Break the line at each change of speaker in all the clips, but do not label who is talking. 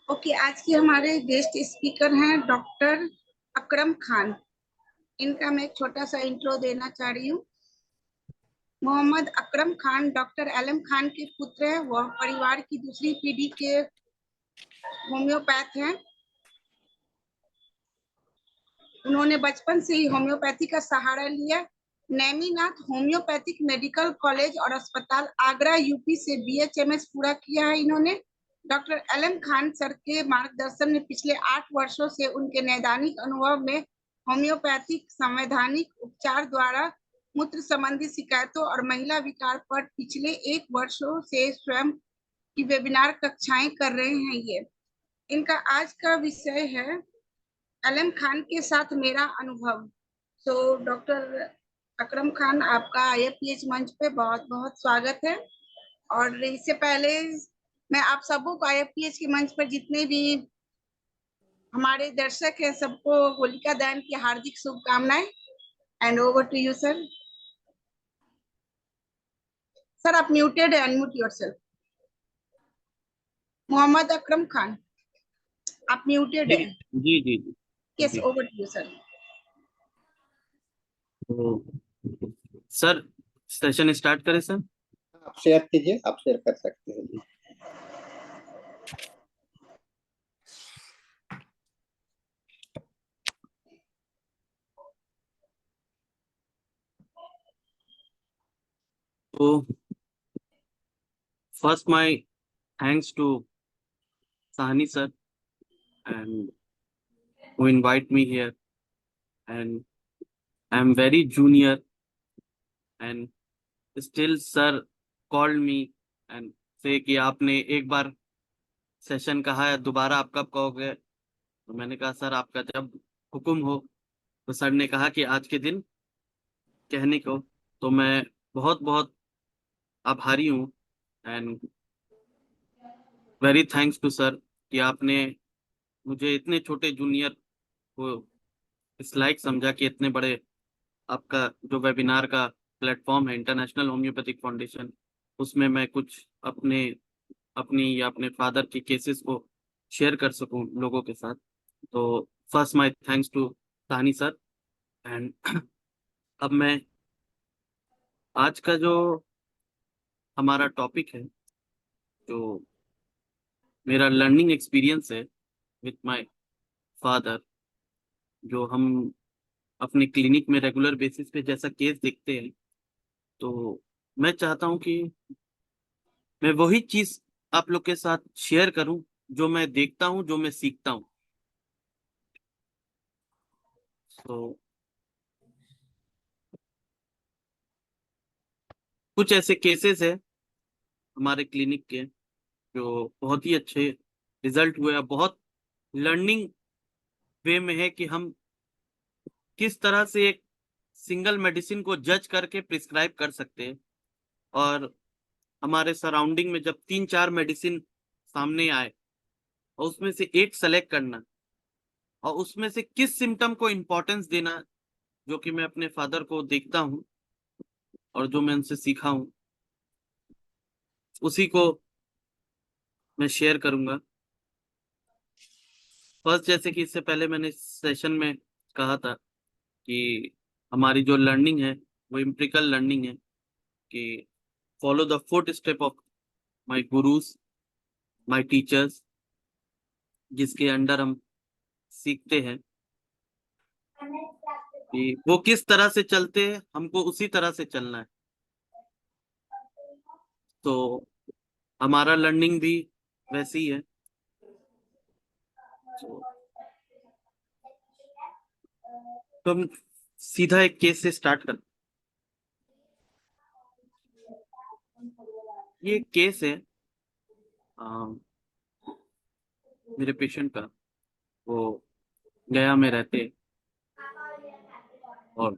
Okay, आज के हमारे गेस्ट स्पीकर हैं डॉक्टर अकरम खान। इनका मैं एक छोटा सा इंट्रो देना चाह रही हूँ। मोहम्मद अकरम खान डॉक्टर एलम खान के पुत्र हैं। वह परिवार की दूसरी पीढ़ी के होम्योपैथ हैं। उन्होंने बचपन से ही होम्योपैथी का सहारा लिया। नैमीनाथ होम्योपैथिक मेडिकल कॉलेज और अस्पताल आगरा यूपी से बीएचएमएस पूरा किया है इन्होंने। डॉक्टर एलएम खान सर के मार्गदर्शन में पिछले 8 वर्षों से उनके नैदानिक अनुभव में होम्योपैथिक संवैधानिक उपचार द्वारा मूत्र संबंधी शिकायतों और महिला विकार पर पिछले 1 वर्षों से स्वयं की वेबिनार कक्षाएं कर रहे हैं। ये इनका आज का विषय है एलएम खान के साथ मेरा अनुभव। डॉक्टर अकरम खान, आपका आईएफपीएच मंच पे बहुत बहुत स्वागत है। और इससे पहले मैं आप सबों को आईएफपीएच के मंच पर जितने भी हमारे दर्शक हैं सबको होलिका दहन की हार्दिक शुभकामनाएं। And over to you sir. Sir आप म्यूटेड है, अनम्यूट योरसेल्फ। मोहम्मद अकरम खान, आप म्यूटेड
जी
है।
जी जी
यस,
जी।
Over to you sir.
तो सर, सेशन स्टार्ट करें सर।
आप शेयर कीजिए, आप शेयर कर सकते हैं जी।
तो first my thanks to Sahani sir and who invite me here, and I'm very junior and still sir called me and say कि आपने एक बार सेशन कहा है, दोबारा आप कब कहोगे। तो मैंने कहा सर आपका जब हुक्म हो। तो सर ने कहा कि आज के दिन कहने को। तो मैं बहुत बहुत आभारी हूँ and very thanks to sir कि आपने मुझे इतने छोटे जूनियर को इस लायक समझा कि इतने बड़े आपका जो वेबिनार का प्लेटफॉर्म है इंटरनेशनल होम्योपैथिक फाउंडेशन, उसमें मैं कुछ अपनी या अपने फादर के केसेस को शेयर कर सकूं लोगों के साथ। तो फर्स्ट माय थैंक्स टू सानी सर। एंड अब मैं आज का जो हमारा टॉपिक है, जो मेरा लर्निंग एक्सपीरियंस है विथ माय फादर, जो हम अपने क्लिनिक में रेगुलर बेसिस पे जैसा केस देखते हैं, तो मैं चाहता हूं कि मैं वही चीज आप लोग के साथ शेयर करूं जो मैं देखता हूं, जो मैं सीखता हूं। तो कुछ ऐसे केसेस है हमारे क्लिनिक के जो बहुत ही अच्छे रिजल्ट हुए, बहुत लर्निंग वे में है कि हम किस तरह से एक सिंगल मेडिसिन को जज करके प्रिस्क्राइब कर सकते हैं, और हमारे सराउंडिंग में जब 3-4 मेडिसिन सामने आए और उसमें से एक सेलेक्ट करना और उसमें से किस सिम्टम को इम्पोर्टेंस देना, जो कि मैं अपने फादर को देखता हूँ और जो मैं उनसे सीखा हूँ, उसी को मैं शेयर करूंगा। फर्स्ट, जैसे कि इससे पहले मैंने सेशन में कहा था कि हमारी जो लर्निंग है वो एम्पिरिकल लर्निंग है, कि follow the foot step of my gurus, my teachers, जिसके अंडर हम सीखते हैं कि वो किस तरह से चलते हैं, हमको उसी तरह से चलना है। तो हमारा लर्निंग भी वैसी है। तो हम सीधा एक केस से स्टार्ट करते। ये एक केस है मेरे पेशेंट का। वो गया में रहते और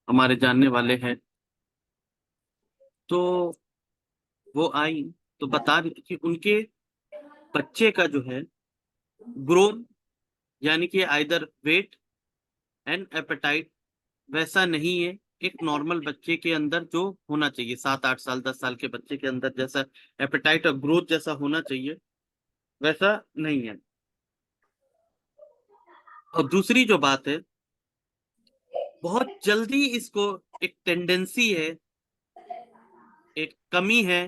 हमारे जानने वाले हैं। तो वो आई तो बता रही थी कि उनके बच्चे का जो है ग्रोथ, यानी कि आइदर वेट एंड एपेटाइट वैसा नहीं है एक नॉर्मल बच्चे के अंदर जो होना चाहिए, 7-8 साल 10 साल के बच्चे के अंदर जैसा एपेटाइट और ग्रोथ जैसा होना चाहिए, वैसा नहीं है। और दूसरी जो बात है, बहुत जल्दी इसको एक टेंडेंसी है, एक कमी है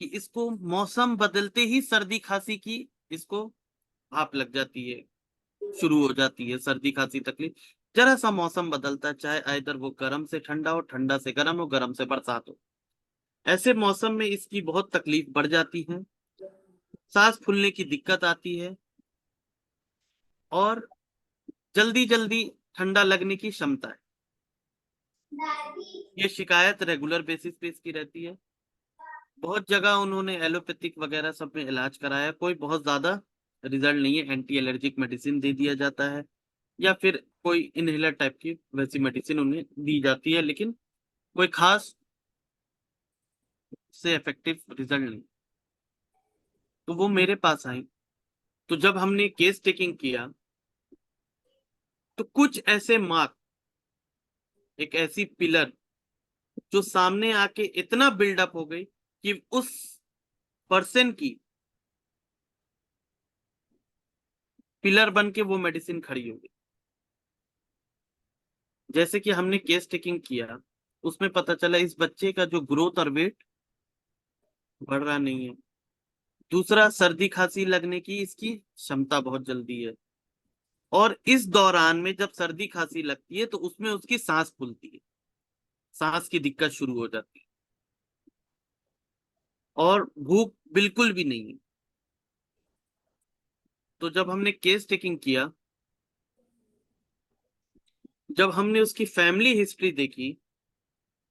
कि इसको मौसम बदलते ही सर्दी खांसी की इसको भाप लग जाती है, शुरू हो जाती है सर्दी खांसी तकलीफ। जरा सा मौसम बदलता है, चाहे आइदर वो गर्म से ठंडा हो, ठंडा से गर्म हो, गर्म से बरसात हो, ऐसे मौसम में इसकी बहुत तकलीफ बढ़ जाती है, सांस फूलने की दिक्कत आती है, और जल्दी जल्दी ठंडा लगने की क्षमता है। ये शिकायत रेगुलर बेसिस पे इसकी रहती है। बहुत जगह उन्होंने एलोपैथिक वगैरह सब में इलाज कराया, कोई बहुत ज्यादा रिजल्ट नहीं है। एंटी एलर्जिक मेडिसिन दे दिया जाता है, या फिर कोई इनहेलर टाइप की वैसी मेडिसिन उन्हें दी जाती है, लेकिन कोई खास से इफेक्टिव रिजल्ट नहीं। तो वो मेरे पास आई, तो जब हमने केस टेकिंग किया तो कुछ ऐसे मार्क, एक ऐसी पिलर जो सामने आके इतना बिल्डअप हो गई कि उस पर्सन की पिलर बन के वो मेडिसिन खड़ी हो गई। जैसे कि हमने केस टेकिंग किया, उसमें पता चला इस बच्चे का जो ग्रोथ और वेट बढ़ रहा नहीं है। दूसरा, सर्दी खांसी लगने की इसकी क्षमता बहुत जल्दी है, और इस दौरान में जब सर्दी खांसी लगती है तो उसमें उसकी सांस फूलती है, सांस की दिक्कत शुरू हो जाती है, और भूख बिल्कुल भी नहीं है। तो जब हमने केस टेकिंग किया, जब हमने उसकी फैमिली हिस्ट्री देखी,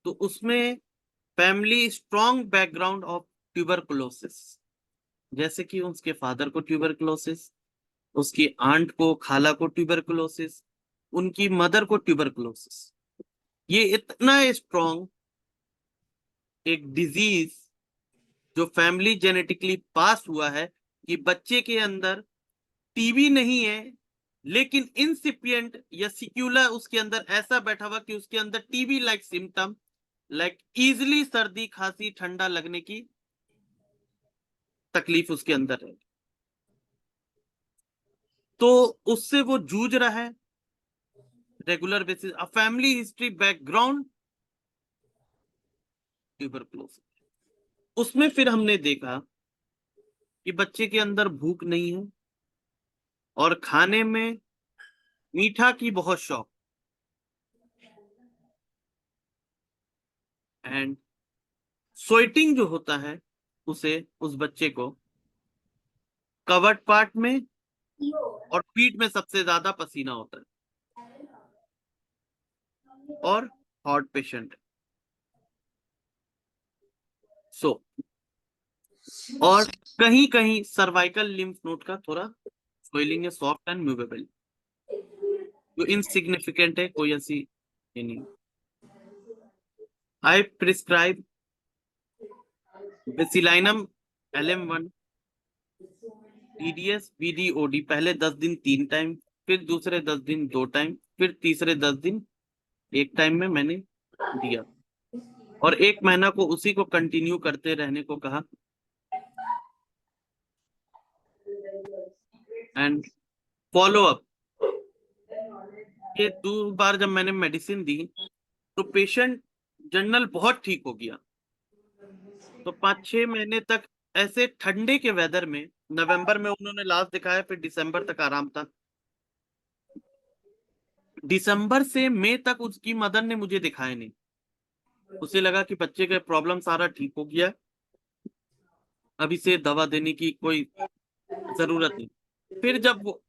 तो उसमें family strong background of tuberculosis, जैसे कि उसके फादर को ट्यूबरकुलोसिस, उसकी आंट को, खाला को ट्यूबरकुलोसिस, उनकी मदर को ट्यूबरकुलोसिस। ये इतना स्ट्रॉन्ग एक डिजीज जो फैमिली जेनेटिकली पास हुआ है कि बच्चे के अंदर टीबी नहीं है, लेकिन इंसिपिएंट या सिक्यूला उसके अंदर ऐसा बैठा हुआ कि उसके अंदर TB like symptom, like easily सर्दी खांसी ठंडा लगने की तकलीफ उसके अंदर है। तो उससे वो जूझ रहा है regular basis. A family history background tuberculosis. उसमें फिर हमने देखा कि बच्चे के अंदर भूख नहीं है, और खाने में मीठा की बहुत शौक, एंड स्वेटिंग जो होता है उसे, उस बच्चे को कवर्ड पार्ट में और पीठ में सबसे ज्यादा पसीना होता है, और हार्ट पेशेंट। सो और कहीं कहीं सर्वाइकल लिम्फ नोड का थोड़ा स्वेलिंग है, सॉफ्ट एंड मूवेबल, जो इनसिग्निफिकेंट है, कोई ऐसी ये नहीं। आई प्रिस्क्राइब बेसिलाइनम LM1, TDS, BDOD, पहले 10 दिन 3 टाइम, फिर दूसरे 10 दिन 2 टाइम, फिर तीसरे 10 दिन 1 टाइम में मैंने दिया, और 1 महीना को उसी को कंटिन्यू करते रहने को कहा। एंड फॉलो अप, ये 2 बार जब मैंने मेडिसिन दी तो पेशेंट जनरल बहुत ठीक हो गया। तो 5-6 महीने तक ऐसे ठंडे के वेदर में, नवंबर में उन्होंने लास्ट दिखाया, फिर दिसंबर तक आराम था। दिसंबर से मई तक उसकी मदर ने मुझे दिखाया नहीं, उसे लगा कि बच्चे का प्रॉब्लम सारा ठीक हो गया, अभी से दवा देने की कोई जरूरत नहीं। फिर जब वो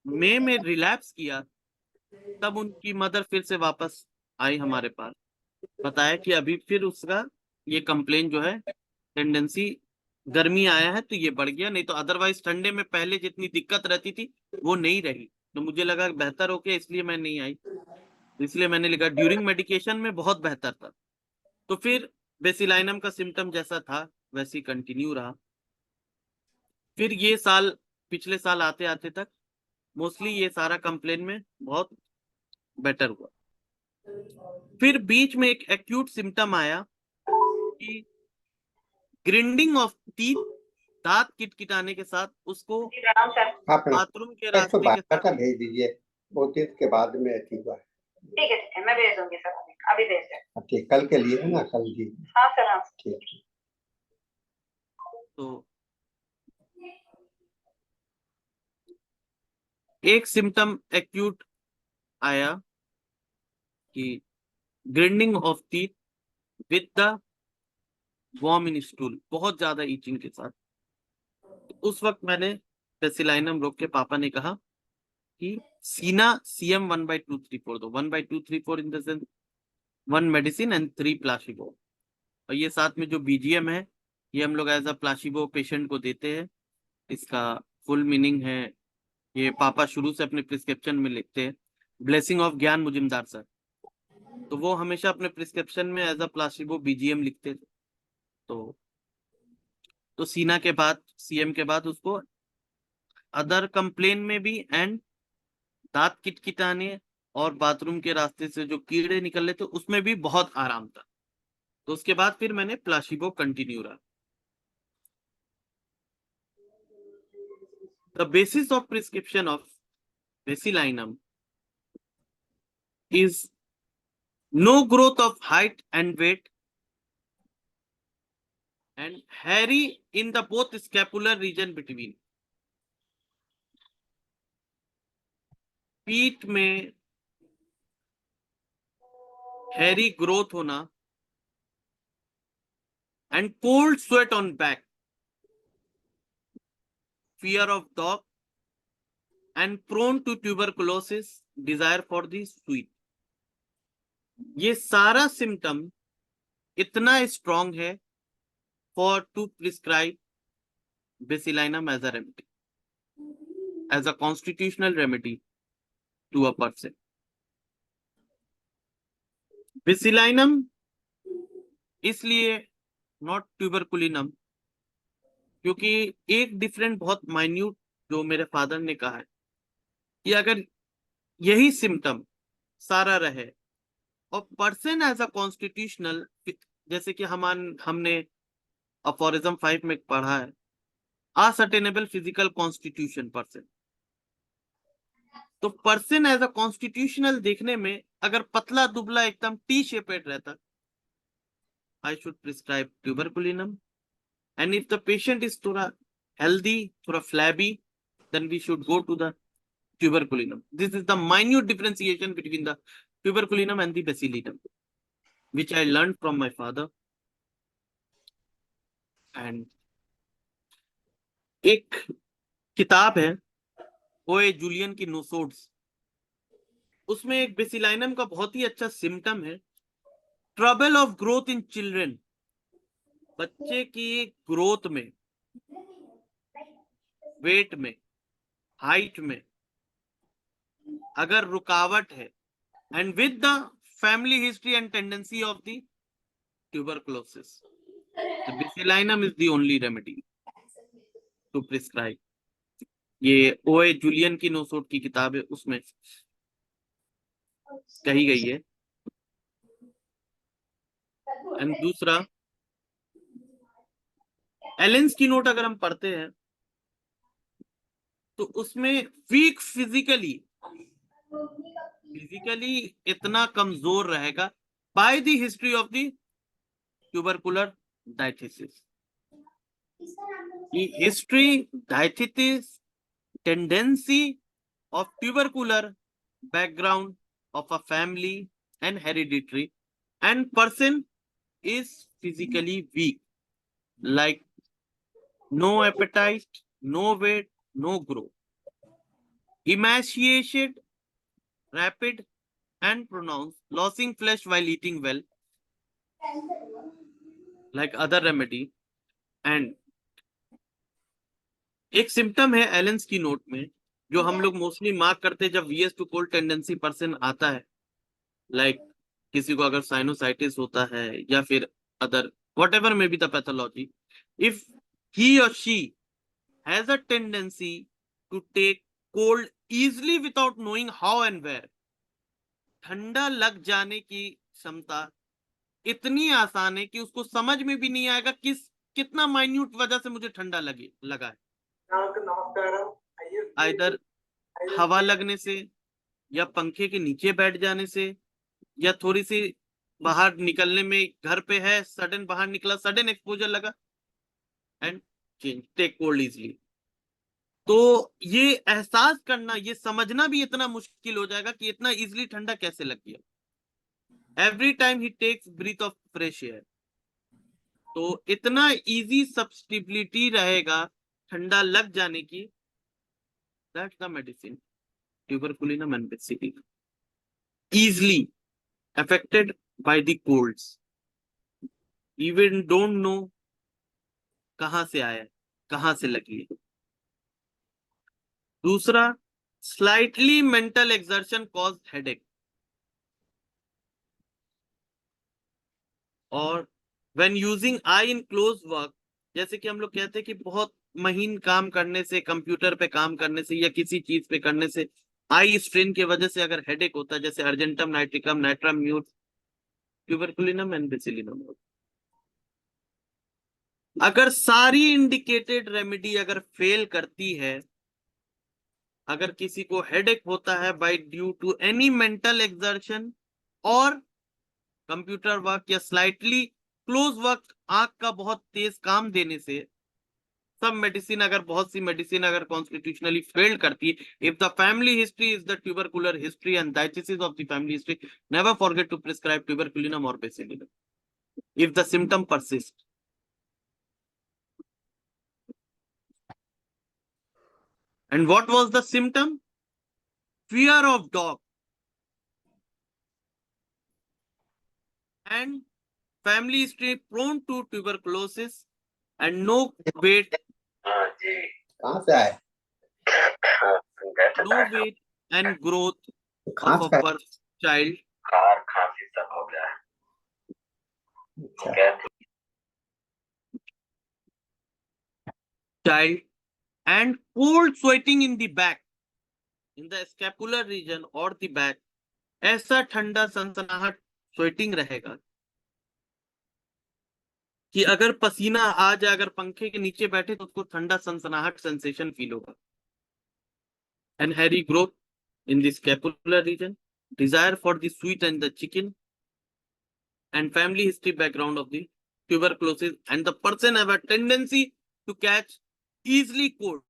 मई में रिलैप्स किया, तब उनकी मदर फिर से वापस आई हमारे पास, बताया कि अभी फिर उसका ये कंप्लेन जो है, टेंडेंसी गर्मी आया है तो ये बढ़ गया, नहीं तो अदरवाइज ठंडे में पहले जितनी दिक्कत रहती थी वो नहीं रही। तो मुझे लगा बेहतर हो गया, इसलिए मैं नहीं आई। इसलिए मैंने लिखा ड्यूरिंग मेडिकेशन में बहुत बेहतर था। तो फिर बेसिलाइनम का सिम्टम जैसा था वैसे कंटिन्यू रहा। फिर ये साल, पिछले साल आते आते तक मोस्टली ये सारा कंप्लेन में बहुत बेटर हुआ। फिर बीच में एक एक्यूट सिम्टम आया कि ग्रिंडिंग ऑफ टीथ, दांत किटकिटाने के साथ उसको
जी प्रणाम सर।
हाँ प्रणाम।
बाथरूम के रास्ते के
बायोडाटा भेज दीजिए, बहुत दिन के बाद में ठीक हुआ है।
ठीक है मैं भेज दूंगी सर, अभी भेज दें।
ठीक, कल के लिए है ना, कल जी।
हाँ सर हाँ।
ठीक।
तो एक सिम्टम एक्यूट आया कि grinding of teeth with the worm in stool, बहुत ज्यादा ईचिंग के साथ। तो उस वक्त मैंने बेसिलाइनम रोक के पापा ने कहा कि सीना CM 1/2 3 4 दो, 1/2 3 4 in the sense 1 medicine and 3 placebo. और ये साथ में जो BGM है ये हम लोग एज अ प्लासिबो पेशेंट को देते हैं। इसका फुल मीनिंग है, ये पापा शुरू से अपने प्रिस्क्रिप्शन में लिखते हैं, ब्लेसिंग ऑफ ज्ञान मुजिमदार सर, तो वो हमेशा अपने प्रिस्क्रिप्शन में एज अ प्लासिबो BGM लिखते थे। तो सीना के बाद CM के बाद उसको अदर कंप्लेन में भी एंड दांत किटकिटाने और बाथरूम के रास्ते से जो कीड़े निकल रहे थे उसमें भी बहुत आराम था। तो उसके बाद फिर मैंने प्लासिबो कंटिन्यू रहा। The basis of prescription of bacillinum is no growth of height and weight and hairy in the both scapular region between। पीठ में hairy growth होना and cold sweat on back, fear of dog and prone to tuberculosis, desire for the sweet। ये सारा symptom इतना strong है for to prescribe bacillinum as a remedy, as a constitutional remedy to a person. Bacillinum इसलिए not tuberculinum, क्योंकि एक different बहुत minute जो मेरे फादर ने कहा है कि अगर यही सिम्टम सारा रहे और पर्सन एज अ कॉन्स्टिट्यूशनल, जैसे कि हमने अफोरिज्म 5 में पढ़ा है, असर्टेनेबल फिजिकल कॉन्स्टिट्यूशन पर्सन, तो पर्सन एज अ कॉन्स्टिट्यूशनल देखने में अगर पतला दुबला एकदम टी शेपेड रहता, I should prescribe tuberculinum, and if the patient is थोड़ा healthy, थोड़ा flabby, then we should go to the tuberculinum. This is the minute differentiation between the tuberculinum and the basilinum, which I learned from my father. And एक किताब है ओए Julian की नोसोड्स, उसमें एक बेसिलाइनम का बहुत ही अच्छा सिम्टम है, trouble of growth in children. बच्चे की ग्रोथ में, वेट में, हाइट में अगर रुकावट है and with the family history and tendency of the tuberculosis, the bezilinum is the only remedy to prescribe। ये ओए जूलियन की नोसोड की किताब है, उसमें कही गई है। एंड दूसरा, एलेंस की नोट अगर हम पढ़ते हैं तो उसमें वीक फिजिकली इतना कमजोर रहेगा by the history of the tubercular diathesis. History, diathesis, tendency of tubercular background of a family and hereditary, and person is physically weak, like no appetite, no weight, no growth, emaciated, rapid and pronounced, losing flesh while eating well, like other remedy। and एक symptom है एलेंस की note में जो हम लोग mostly mark करते हैं जब VS to cold tendency person आता है, लाइक किसी को अगर साइनोसाइटिस होता है या फिर other whatever may be the pathology, if he or she has a tendency to take cold easily without knowing how and where, ठंडा लग जाने की क्षमता इतनी आसान है कि उसको समझ में भी नहीं आएगा किस कितना माइन्यूट वजह से मुझे ठंडा लगा है, आइदर हवा लगने से, या पंखे के नीचे बैठ जाने से, या थोड़ी सी बाहर निकलने में, घर पे है सडन बाहर निकला, सडन एक्सपोजर लगा and change take cold easily. तो ये एहसास करना, ये समझना भी इतना मुश्किल हो जाएगा कि इतना इजली ठंडा कैसे लग गया। एवरी टाइम ही takes breath of fresh air, तो इतना इजी सब्स्टिबिलिटी रहेगा ठंडा लग जाने की। That's the medicine tuberculinum and bacillinum, easily affected by the colds, even don't know कहां से आया, कहां से लगी है। दूसरा, slightly mental exertion cause headache, और when using eye in close work, जैसे कि हम लोग कहते हैं कि बहुत महीन काम करने से, कंप्यूटर पे काम करने से, या किसी चीज पे करने से आई स्ट्रेन की वजह से अगर हेडेक होता है, जैसे argentum nitricum, natrum mur, tuberculinum and bacillinum. अगर सारी इंडिकेटेड रेमेडी अगर फेल करती है, अगर किसी को हेडेक होता है by due to any mental exertion और कंप्यूटर वर्क या स्लाइटली क्लोज वर्क, आंख का बहुत तेज काम देने से, सब मेडिसिन, अगर बहुत सी मेडिसिन अगर कॉन्स्टिट्यूशनली फेल्ड करती है, if the family history is the tubercular history and diathesis of the family history, never forget to prescribe tuberculinum और bacillinum if the symptom persist. And what was the symptom? Fear of dog and family history prone to tuberculosis and no weight,
कहाँ से आए?
no weight and growth
कहाँ
of
से
a
आए?
birth child,
खांसी सब हो गया है।
अच्छा,
child, and cold sweating in the back, in the scapular region or the back, ऐसा ठंडा सनसनाहट स्वेटिंग रहेगा कि अगर पसीना आ जाए, अगर पंखे के नीचे बैठे तो उसको ठंडा सनसनाहट सेंसेशन फील होगा। And Harry growth in the scapular region, desire for the sweet and the chicken, and family history background of the tuberculosis, and the person have a tendency to catch easily cold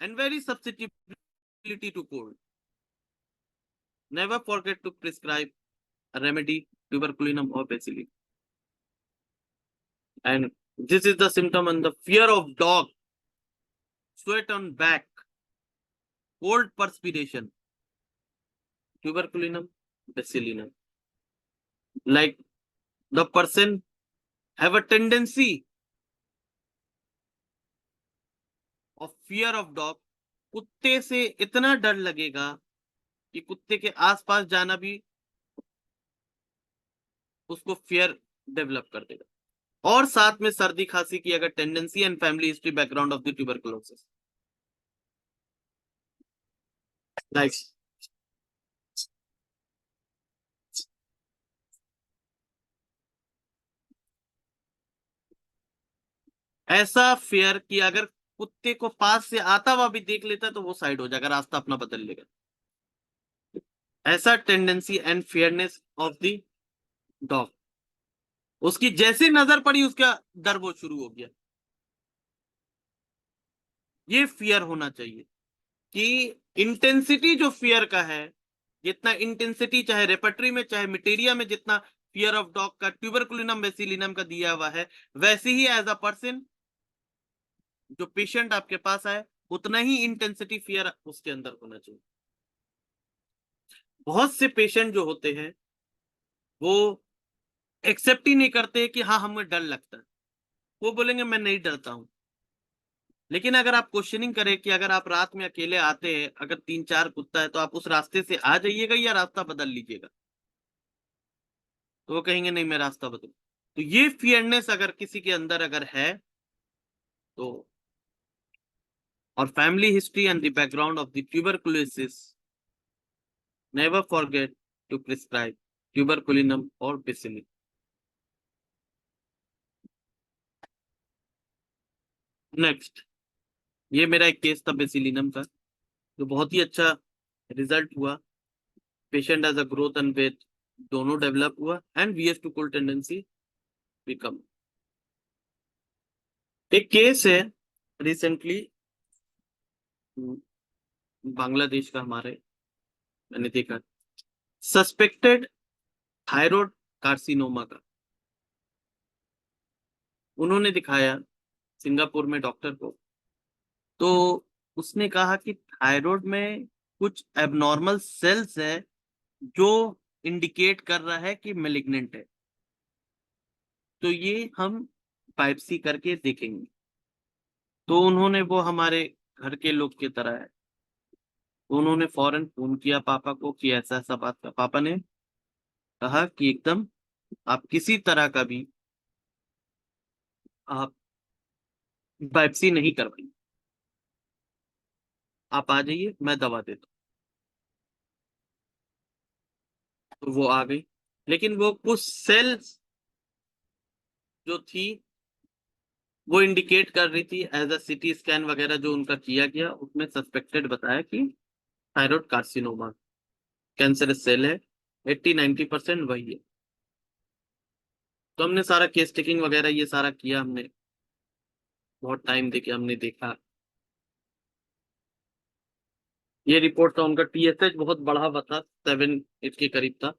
and very susceptibility to cold. Never forget to prescribe a remedy, tuberculinum or bacilli. And this is the symptom, and the fear of dog, sweat on back, cold perspiration, tuberculinum, bacillinum. Like the person have a tendency of fear of dog, कुत्ते से इतना डर लगेगा कि कुत्ते के आसपास जाना भी उसको फियर डेवलप कर देगा। और साथ में सर्दी खांसी की अगर tendency, and family history background of the tuberculosis, like ऐसा फियर कि अगर कुत्ते को पास से आता हुआ भी देख लेता तो वो साइड हो जाएगा, रास्ता अपना बदल लेगा। ऐसा tendency and fearness of the dog, उसकी जैसे नजर पड़ी उसका डर वो शुरू हो गया। ये फियर होना चाहिए कि इंटेंसिटी जो फियर का है, जितना इंटेंसिटी चाहे रेपर्टरी में चाहे मटेरिया में जितना फियर ऑफ डॉग का ट्यूबरकुलिनम बेसिलिनम का दिया हुआ है, वैसे ही एज अ पर्सन जो पेशेंट आपके पास आए उतना ही इंटेंसिटी फियर उसके अंदर होना चाहिए। बहुत से पेशेंट जो होते हैं वो एक्सेप्ट ही नहीं करते कि हाँ हमें डर लगता है, वो बोलेंगे मैं नहीं डरता हूं। लेकिन अगर आप क्वेश्चनिंग करें कि अगर आप रात में अकेले आते हैं, अगर 3-4 कुत्ता है, तो आप उस रास्ते से आ जाइएगा या रास्ता बदल लीजिएगा, तो वो कहेंगे नहीं मैं रास्ता बदल। तो ये फियरनेस अगर किसी के अंदर अगर है तो, और family history and the background of the tuberculosis, never forget to prescribe tuberculinum और बेसिलिनम। नेक्स्ट, ये मेरा एक केस था बेसिलिनम का, जो बहुत ही अच्छा रिजल्ट हुआ। Patient as a growth and weight दोनों डेवलप हुआ एंड VS2 कोल्ड टेंडेंसी भी कम। एक केस है रिसेंटली बांग्लादेश का, हमारे मैंने देखा, सस्पेक्टेड थायराइड कार्सिनोमा का। उन्होंने दिखाया सिंगापुर में डॉक्टर को, तो उसने कहा कि थायराइड में कुछ एबनॉर्मल सेल्स है जो इंडिकेट कर रहा है कि मैलिग्नेंट है, तो ये हम बायोप्सी करके देखेंगे। तो उन्होंने, वो हमारे घर के लोग की तरह है, तो उन्होंने फौरन फोन किया पापा को कि ऐसा ऐसा बात का। पापा ने कहा कि एकदम आप किसी तरह का भी आप बायोप्सी नहीं करवाइए, आप आ जाइए, मैं दवा देता हूँ। तो वो आ गई, लेकिन वो कुछ सेल्स जो थी वो इंडिकेट कर रही थी एज अ सिटी स्कैन वगैरह जो उनका किया गया, उसमें सस्पेक्टेड बताया कि थायराइड कार्सिनोमा कैंसरस सेल है, 80-90% वही है। तो हमने सारा केस टेकिंग वगैरह ये सारा किया, हमने बहुत टाइम देके हमने देखा। ये रिपोर्ट था, उनका TSH बहुत बढ़ा हुआ था, 7 के करीब था।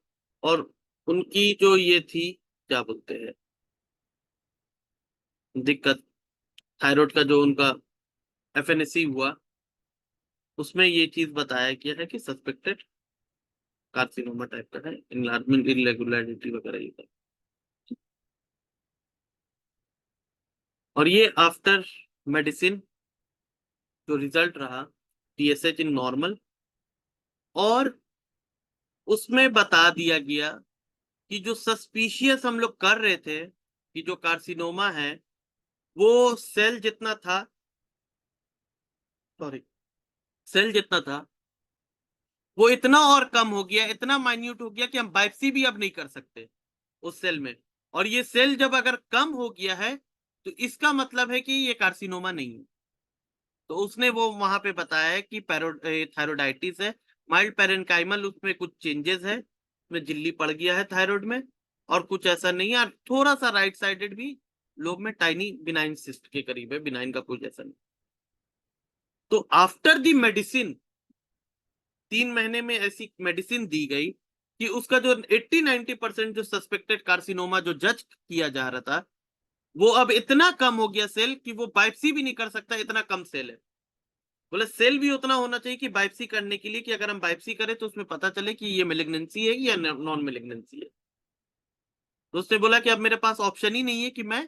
और उनकी जो ये थी, क्या बोलते हैं, दिक्कत, थायराइड का जो उनका FNAC हुआ, उसमें ये चीज बताया गया है कि सस्पेक्टेड कार्सिनोमा टाइप का है, इनलार्जमेंट इरेगुलरिटी वगैरह ये सब। और ये आफ्टर मेडिसिन जो रिजल्ट रहा, TSH इन नॉर्मल, और उसमें बता दिया गया कि जो सस्पिशियस हम लोग कर रहे थे कि जो कार्सिनोमा है, वो सेल जितना था, सॉरी, सेल जितना था वो इतना और कम हो गया, इतना माइन्यूट हो गया कि हम बायोप्सी भी अब नहीं कर सकते उस सेल में। और ये सेल जब अगर कम हो गया है तो इसका मतलब है कि ये कार्सिनोमा नहीं है। तो उसने वो वहां पे बताया है कि थायरोडाइटिस है, माइल्ड पेरेन्काइमल, उसमें कुछ चेंजेस है, उसमें झिल्ली पड़ गया है थायराइड में, और कुछ ऐसा नहीं है। और थोड़ा सा राइट साइडेड भी लोग में टाइनी बिनाइन सिस्ट के करीब है, बिनाइन का कुछ ऐसा नहीं। तो आफ्टर दी मेडिसिन 3 महीने में ऐसी मेडिसिन दी गई कि उसका जो 80-90% जो सस्पेक्टेड कार्सिनोमा जो जज किया जा रहा था, वो अब इतना कम हो गया सेल कि वो बायोप्सी भी नहीं कर सकता, इतना कम सेल है। बोले सेल भी उतना होना चाहिए कि बायोप्सी करने के लिए, कि अगर हम बायोप्सी करें तो उसमें पता चले कि ये मेलिग्नेंसी है या नॉन मेलिग्नेंसी है। तो उसने बोला कि अब मेरे पास ऑप्शन ही नहीं है कि मैं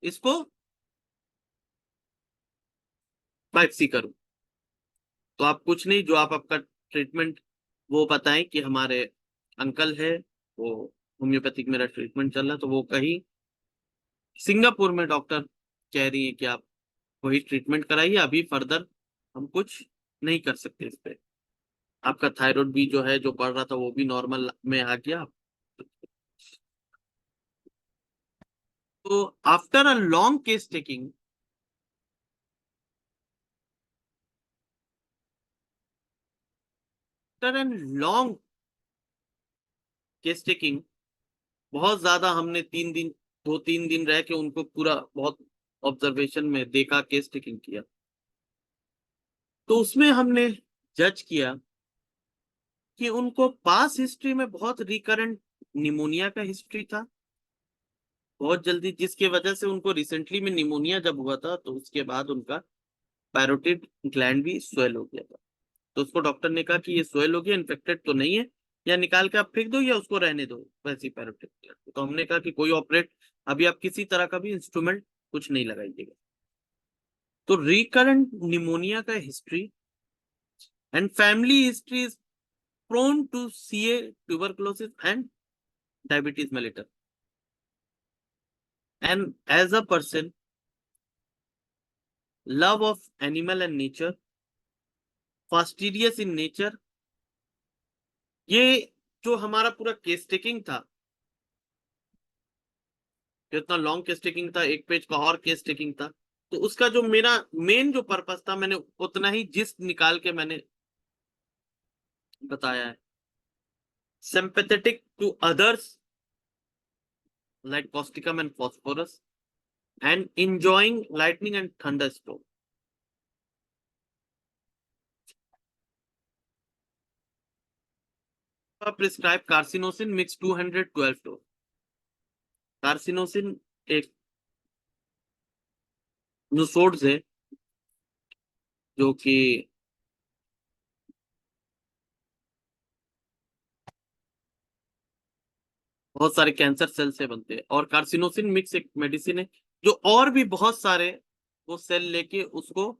इसको बायोप्सी करूं। तो आप कुछ नहीं, जो आप आपका ट्रीटमेंट वो बताएं कि हमारे अंकल है, वो होम्योपैथिक मेरा ट्रीटमेंट चल रहा है, तो वो कहीं सिंगापुर में डॉक्टर कह रही है कि आप वही ट्रीटमेंट कराइए, अभी फर्दर हम कुछ नहीं कर सकते इस पे। आपका थायराइड भी जो है, जो बढ़ रहा था, वो भी नॉर्मल में आ गया। तो after a long case taking, after an long case taking, बहुत ज्यादा हमने 3 दिन, 2-3 दिन रह के उनको पूरा बहुत ऑब्जर्वेशन में देखा, केस टेकिंग किया, तो उसमें हमने जज किया कि उनको पास हिस्ट्री में बहुत रिकरेंट निमोनिया का हिस्ट्री था, बहुत जल्दी, जिसके वजह से उनको रिसेंटली में निमोनिया जब हुआ था तो उसके बाद उनका पैरोटिड ग्लैंड भी स्वेल हो गया था। तो उसको डॉक्टर ने कहा कि ये स्वेल हो गया, इन्फेक्टेड तो नहीं है, या निकाल के आप फेंक दो या उसको रहने दो वैसी पैरोटिड ग्लैंड। तो हमने कहा कि कोई ऑपरेट, अभी आप किसी तरह का भी इंस्ट्रूमेंट कुछ नहीं लगाइएगा। तो रिकरेंट निमोनिया का history and family history is prone to CA, tuberculosis and diabetes mellitus. And as a person, love of animal and nature, fastidious in nature, ये जो हमारा पूरा केस टेकिंग था, जो इतना लॉन्ग केस टेकिंग था, 1 page का और केस टेकिंग था, तो उसका जो मेरा मेन जो पर्पस था, मैंने उतना ही जिस निकाल के मैंने बताया है। Sympathetic to others like causticum and phosphorus, and enjoying lightning and thunderstorm. Prescribe carcinosin mix 212 dose. Carcinosin एक नोसोड्स है जो कि बहुत सारे कैंसर सेल से बनते हैं, और कार्सिनोसिन मिक्स एक मेडिसिन है जो और भी बहुत सारे वो सेल लेके उसको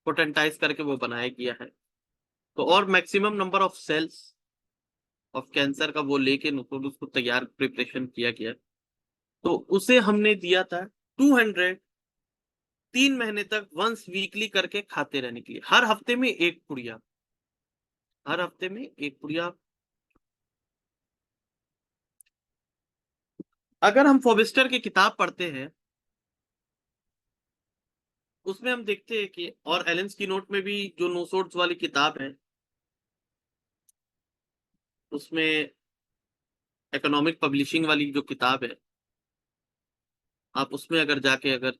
पोटेंटाइज करके वो बनाया गया है। तो और maximum number of cells of cancer का वो लेके उसको तैयार प्रिपरेशन किया गया। तो उसे हमने दिया था 200 3 महीने तक वंस वीकली करके खाते रहने के लिए, हर हफ्ते में एक पुड़िया, हर हफ्ते में एक पुड़िया। अगर हम फोबिस्टर की किताब पढ़ते हैं उसमें हम देखते हैं कि, और एलेंस की नोट में भी जो नोसोड्स वाली किताब है उसमें इकोनॉमिक पब्लिशिंग वाली जो किताब है, आप उसमें अगर जाके अगर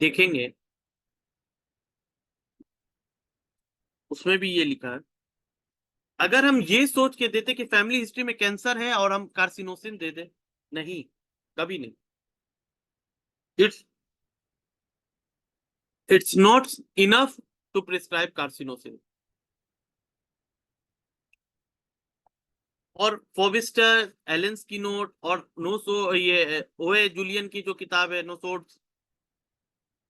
देखेंगे उसमें भी ये लिखा है। अगर हम ये सोच के देते कि फैमिली हिस्ट्री में कैंसर है और हम कार्सिनोसिन दे दे, नहीं, कभी नहीं। It's not enough to prescribe carcinosin. और फोबिस्टर, एलेंस की नोट और ये ओए जूलियन की जो किताब है नोसोड्स,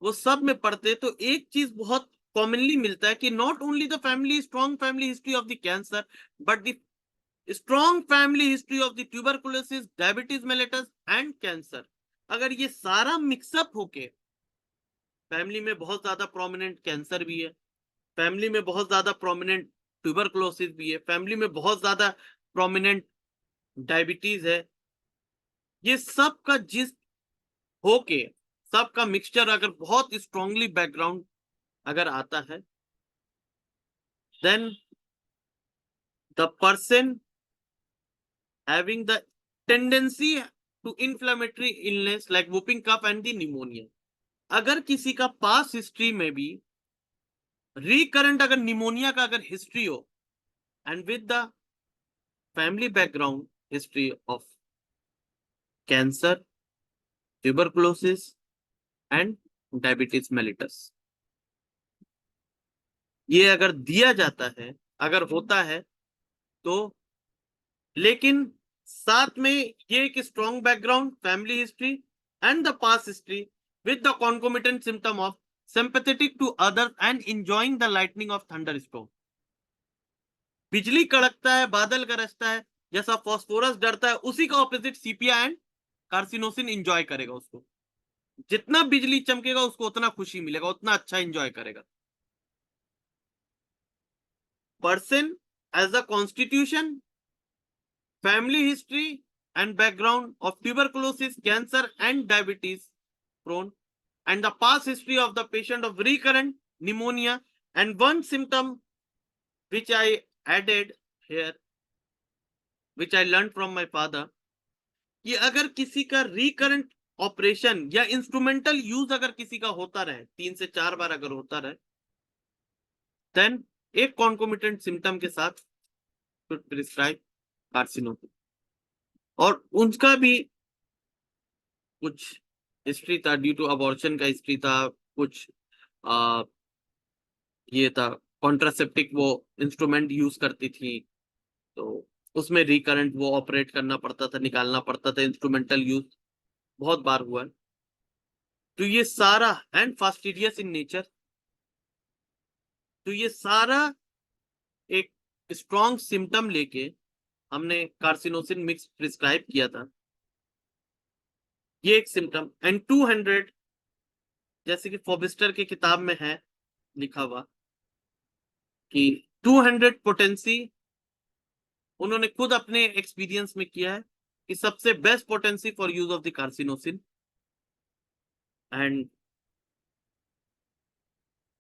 वो सब में पढ़ते तो एक चीज बहुत कॉमनली मिलता है कि not only the family strong family history of the cancer, but the strong family history of the tuberculosis, diabetes mellitus and cancer. अगर ये सारा मिक्सअप होके, फैमिली में बहुत ज्यादा प्रोमिनेंट कैंसर भी है, फैमिली में बहुत ज्यादा प्रोमिनेंट ट्यूबरकुलोसिस भी है, फैमिली में बहुत ज्यादा प्रोमिनेंट डायबिटीज है, ये सब का जिस होके सबका मिक्सचर अगर बहुत स्ट्रांगली बैकग्राउंड अगर आता है, then the person having the tendency to inflammatory illness like whooping cough and the pneumonia. अगर किसी का पास हिस्ट्री में भी रिकरेंट अगर निमोनिया का अगर हिस्ट्री हो, and with the family background history of cancer, tuberculosis and diabetes mellitus, ये अगर दिया जाता है, अगर होता है तो, लेकिन साथ में ये एक strong background family history and the past history with the concomitant symptom of sympathetic to others and enjoying the lightning of thunderstorm. बिजली कड़कता है, बादल गरजता है, जैसा फास्फोरस डरता है, उसी का opposite sepia and carcinosin enjoy करेगा। उसको जितना बिजली चमकेगा उसको उतना खुशी मिलेगा, उतना अच्छा एंजॉय करेगा। Person as a constitution, family history and background of tuberculosis, cancer and diabetes prone, and the past history of the patient of recurrent pneumonia. And one symptom which I added here, which I learned from my father, कि अगर किसी का recurrent operation या instrumental use अगर किसी का होता रहे 3 से 4 बार अगर होता रहे, देन एक कॉन्कोमिटेंट सिम्टम के साथ प्रिस्क्राइब कार्सिनोसिन। और उनका भी कुछ हिस्ट्री था, ड्यू टू अबॉर्शन का हिस्ट्री था, कुछ ये था कॉन्ट्रासेप्टिक वो इंस्ट्रूमेंट यूज करती थी, तो उसमें रिकरेंट वो ऑपरेट करना पड़ता था, निकालना पड़ता था, इंस्ट्रूमेंटल यूज बहुत बार हुआ। तो ये सारा एंड फास्टिडियस इन नेचर, तो ये सारा एक स्ट्रॉन्ग सिम्टम लेके हमने कार्सिनोसिन मिक्स प्रिस्क्राइब किया था। ये एक सिम्टम। एंड 200 जैसे कि फोबिस्टर की किताब में है लिखा हुआ कि 200 पोटेंसी उन्होंने खुद अपने एक्सपीरियंस में किया है कि सबसे best potency for use of the carcinosin. And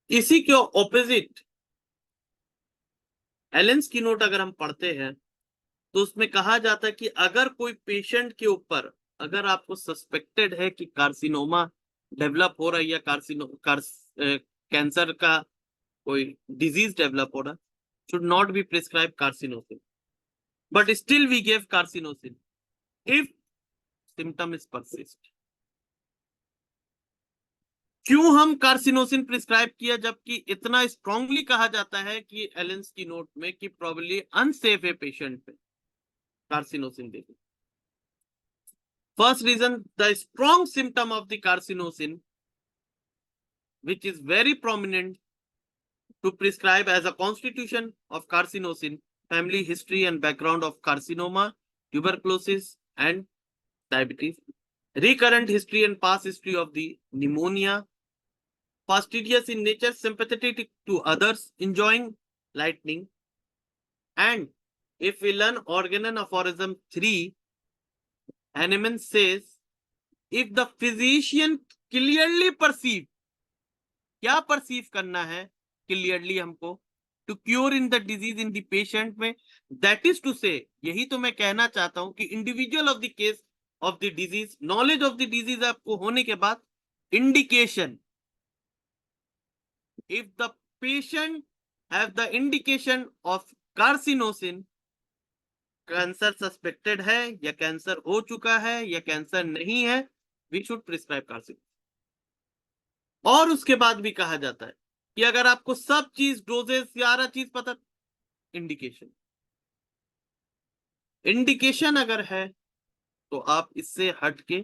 इसी के ऑपोजिट एलेंस की नोट अगर हम पढ़ते हैं तो उसमें कहा जाता है कि अगर कोई पेशेंट के ऊपर, अगर आपको सस्पेक्टेड है कि कार्सिनोमा डेवलप हो रहा है या कैंसर का कोई डिजीज डेवलप हो रहा, should not be prescribed carcinosin, but still we gave carcinosin if symptom is persist. क्यों हम कार्सिनोसिन प्रिस्क्राइब किया जबकि इतना स्ट्रांगली कहा जाता है कि एलेंस की नोट में कि प्रोबेबली अनसेफ है पेशेंट पे कार्सिनोसिन देने? First reason, the strong symptom of the carcinosin, which is very prominent to prescribe as a constitution of carcinosin, family history and background of carcinoma, tuberculosis and diabetes, recurrent history and past history of the pneumonia, fastidious in nature, sympathetic to others, enjoying lightning, and if we learn organon aphorism 3, Hahnemann says, if the physician clearly perceive, क्या perceive करना है clearly हमको, to cure in the disease in the patient में, that is to say, यही तो मैं कहना चाहता हूं कि individual of the case of the disease, knowledge of the disease आपको होने के बाद indication, if the patient have the indication of carcinosin, cancer suspected है या कैंसर हो चुका है या कैंसर नहीं है, वी शुड प्रिस्क्राइब कार्सिनोसिन। और उसके बाद भी कहा जाता है कि अगर आपको सब चीज डोजेस सारा चीज पता, इंडिकेशन, इंडिकेशन अगर है तो आप इससे हट के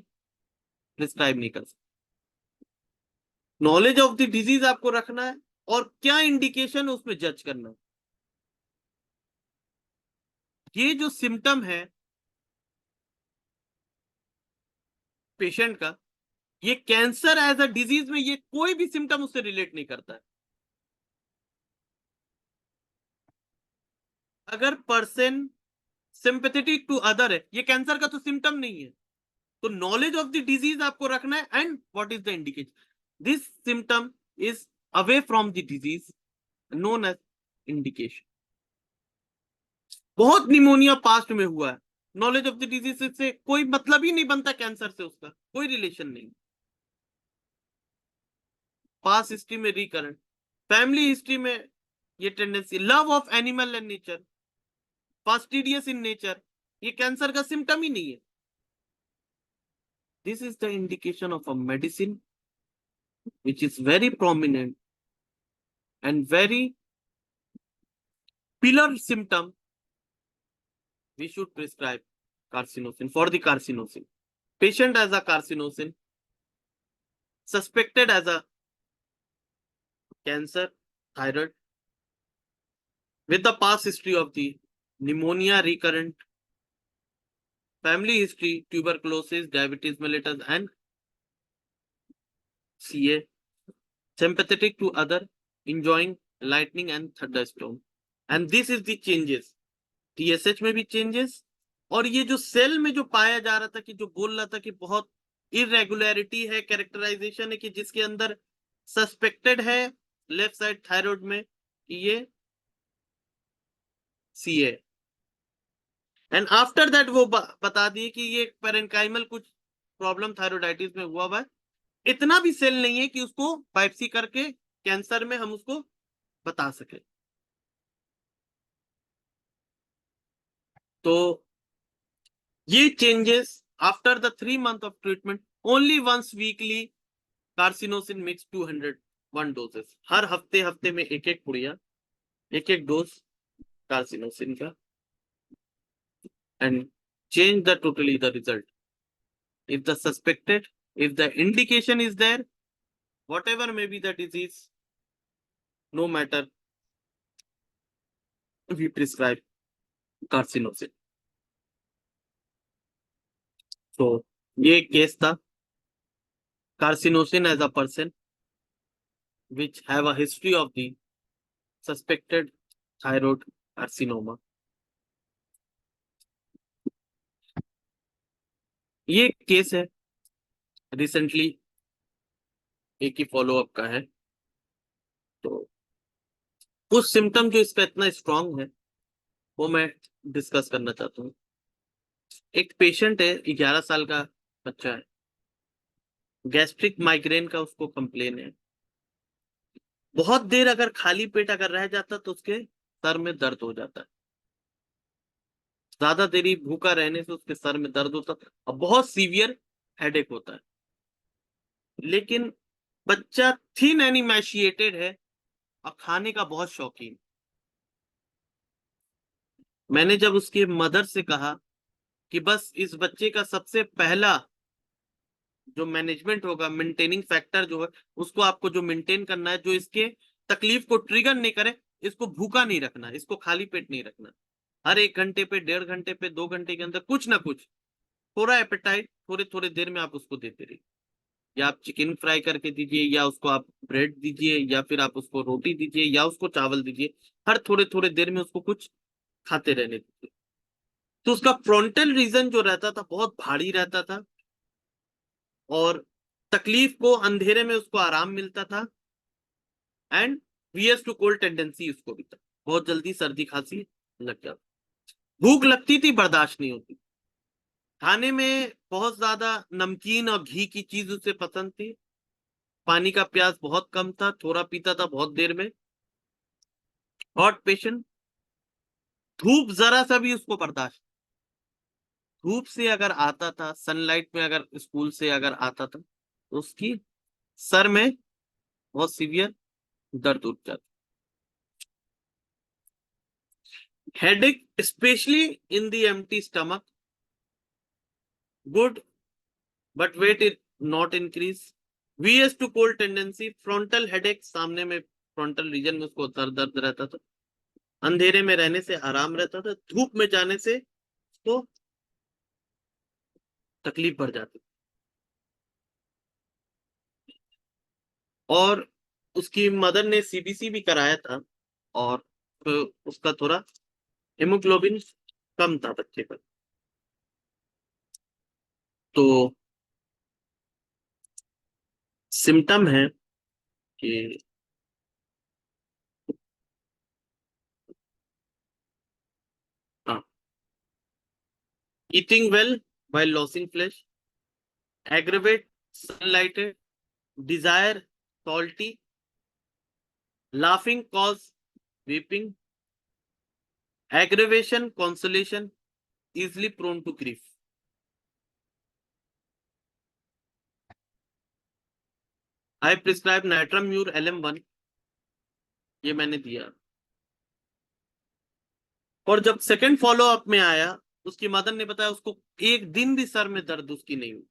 प्रिस्क्राइब नहीं कर सकते। नॉलेज ऑफ द डिजीज आपको रखना है और क्या इंडिकेशन उसमें जज करना है। ये जो सिम्टम है पेशेंट का, ये कैंसर एज अ डिजीज में ये कोई भी सिम्टम उससे रिलेट नहीं करता है। अगर पर्सन सिंपैथेटिक टू अदर है, ये कैंसर का तो सिम्टम नहीं है, तो नॉलेज ऑफ द डिजीज आपको रखना है and what is the indication, this symptom is away from the disease known as indication. बहुत निमोनिया पास्ट में हुआ है, नॉलेज ऑफ द डिजीज से कोई मतलब ही नहीं बनता, कैंसर से उसका कोई रिलेशन नहीं। पास्ट हिस्ट्री में रिकरेंट, फैमिली हिस्ट्री में ये tendency, love of animal and nature, fastidious in nature, ये कैंसर का सिम्टम ही नहीं है। This is the indication of a medicine which is very prominent and very pillar symptom. We should prescribe carcinosin for the carcinosin. Patient as a carcinosin, suspected as a cancer, thyroid, with the past history of the pneumonia recurrent, family history, tuberculosis, diabetes mellitus, and CA, sympathetic to other, enjoying lightning and thunderstorm. And this is the changes. TSH में भी changes, और ये जो cell में जो पाया जा रहा था कि जो बोल रहा था कि बहुत इरेगुलरिटी है, कैरेक्टराइजेशन है कि जिसके अंदर सस्पेक्टेड है लेफ्ट साइड थायराइड में कि ये CA, एंड आफ्टर दैट वो बता दिए कि ये पेरेन्काइमल कुछ प्रॉब्लम थायरोइडाइटिस में हुआ हुआ है, इतना भी सेल नहीं है कि उसको बायोप्सी करके कैंसर में हम उसको बता सके। तो ये changes after the 3 month of treatment, only once weekly carcinosin mix 201 doses, हर हफ्ते में एक एक पुड़िया, एक एक डोज कार्सिनोसिन का, and change the totally the result. If the suspected, if the indication is there, whatever may be the disease, no matter, we prescribe carcinosin. So ये केस था carcinosin as a person which have a history of the suspected thyroid carcinoma. ये case है recently एक ही follow up का है, तो उस symptom जो इसका इतना स्ट्रांग है वो मैं डिस्कस करना चाहता हूँ। एक पेशेंट है, 11 साल का बच्चा है, गैस्ट्रिक माइग्रेन का उसको कंप्लेन है। बहुत देर अगर खाली पेट अगर रह जाता तो उसके सर में दर्द हो जाता है, ज्यादा देरी भूखा रहने से उसके सर में दर्द होता है और बहुत सीवियर हेडेक होता है। लेकिन बच्चा थिन एंड इमैशिएटेड है और खाने का बहुत शौकीन। मैंने जब उसके मदर से कहा कि बस इस बच्चे का सबसे पहला जो मैनेजमेंट होगा, मेंटेनिंग फैक्टर जो है, उसको आपको जो मेंटेन करना है, जो इसके तकलीफ को ट्रिगर नहीं करे, इसको भूखा नहीं रखना, इसको खाली पेट नहीं रखना। हर 1 घंटे पे, 1.5 घंटे पे, 2 घंटे के अंदर कुछ ना कुछ थोड़ा एपेटाइट थोड़े थोड़े देर में आप उसको देते रहिए। या आप चिकन फ्राई करके दीजिए, या उसको आप ब्रेड दीजिए, या फिर आप उसको रोटी दीजिए, या उसको चावल दीजिए। हर थोड़े थोड़े देर में उसको कुछ खाते रहने दीजिए। तो उसका फ्रंटल रीजन जो रहता था बहुत भारी रहता था और तकलीफ को अंधेरे में उसको आराम मिलता था। And VS to cold tendency उसको भी था, बहुत जल्दी सर्दी खांसी लग जाती। भूख लगती थी, बर्दाश्त नहीं होती। खाने में बहुत ज्यादा नमकीन और घी की चीज उसे पसंद थी। पानी का प्यास बहुत कम था, थोड़ा पीता था बहुत देर में। हॉट पेशेंट, धूप जरा सा भी उसको बर्दाश्त। धूप से अगर आता था, सनलाइट में अगर स्कूल से अगर आता था तो उसकी सर में बहुत सीवियर दर्द उठ जाता। Headache specially in the empty stomach, good but weight is not increase. VS to cold tendency, frontal headache, सामने में फ्रंटल रीजन में उसको सर दर्द रहता था। अंधेरे में रहने से आराम रहता था, धूप में जाने से तो तकलीफ बढ़ जाती। और उसकी मदर ने सीबीसी भी कराया था और उसका थोड़ा हेमोग्लोबिन कम था बच्चे का। तो सिम्टम है कि eating well while losing flesh, aggravate sunlighted, desire salty, laughing cause weeping, aggravation consolation, easily prone to grief. I prescribe Natramur LM1, ये मैंने दिया। और जब सेकंड फॉलो अप में आया, उसकी मदर ने बताया उसको एक दिन भी सर में दर्द उसकी नहीं हुई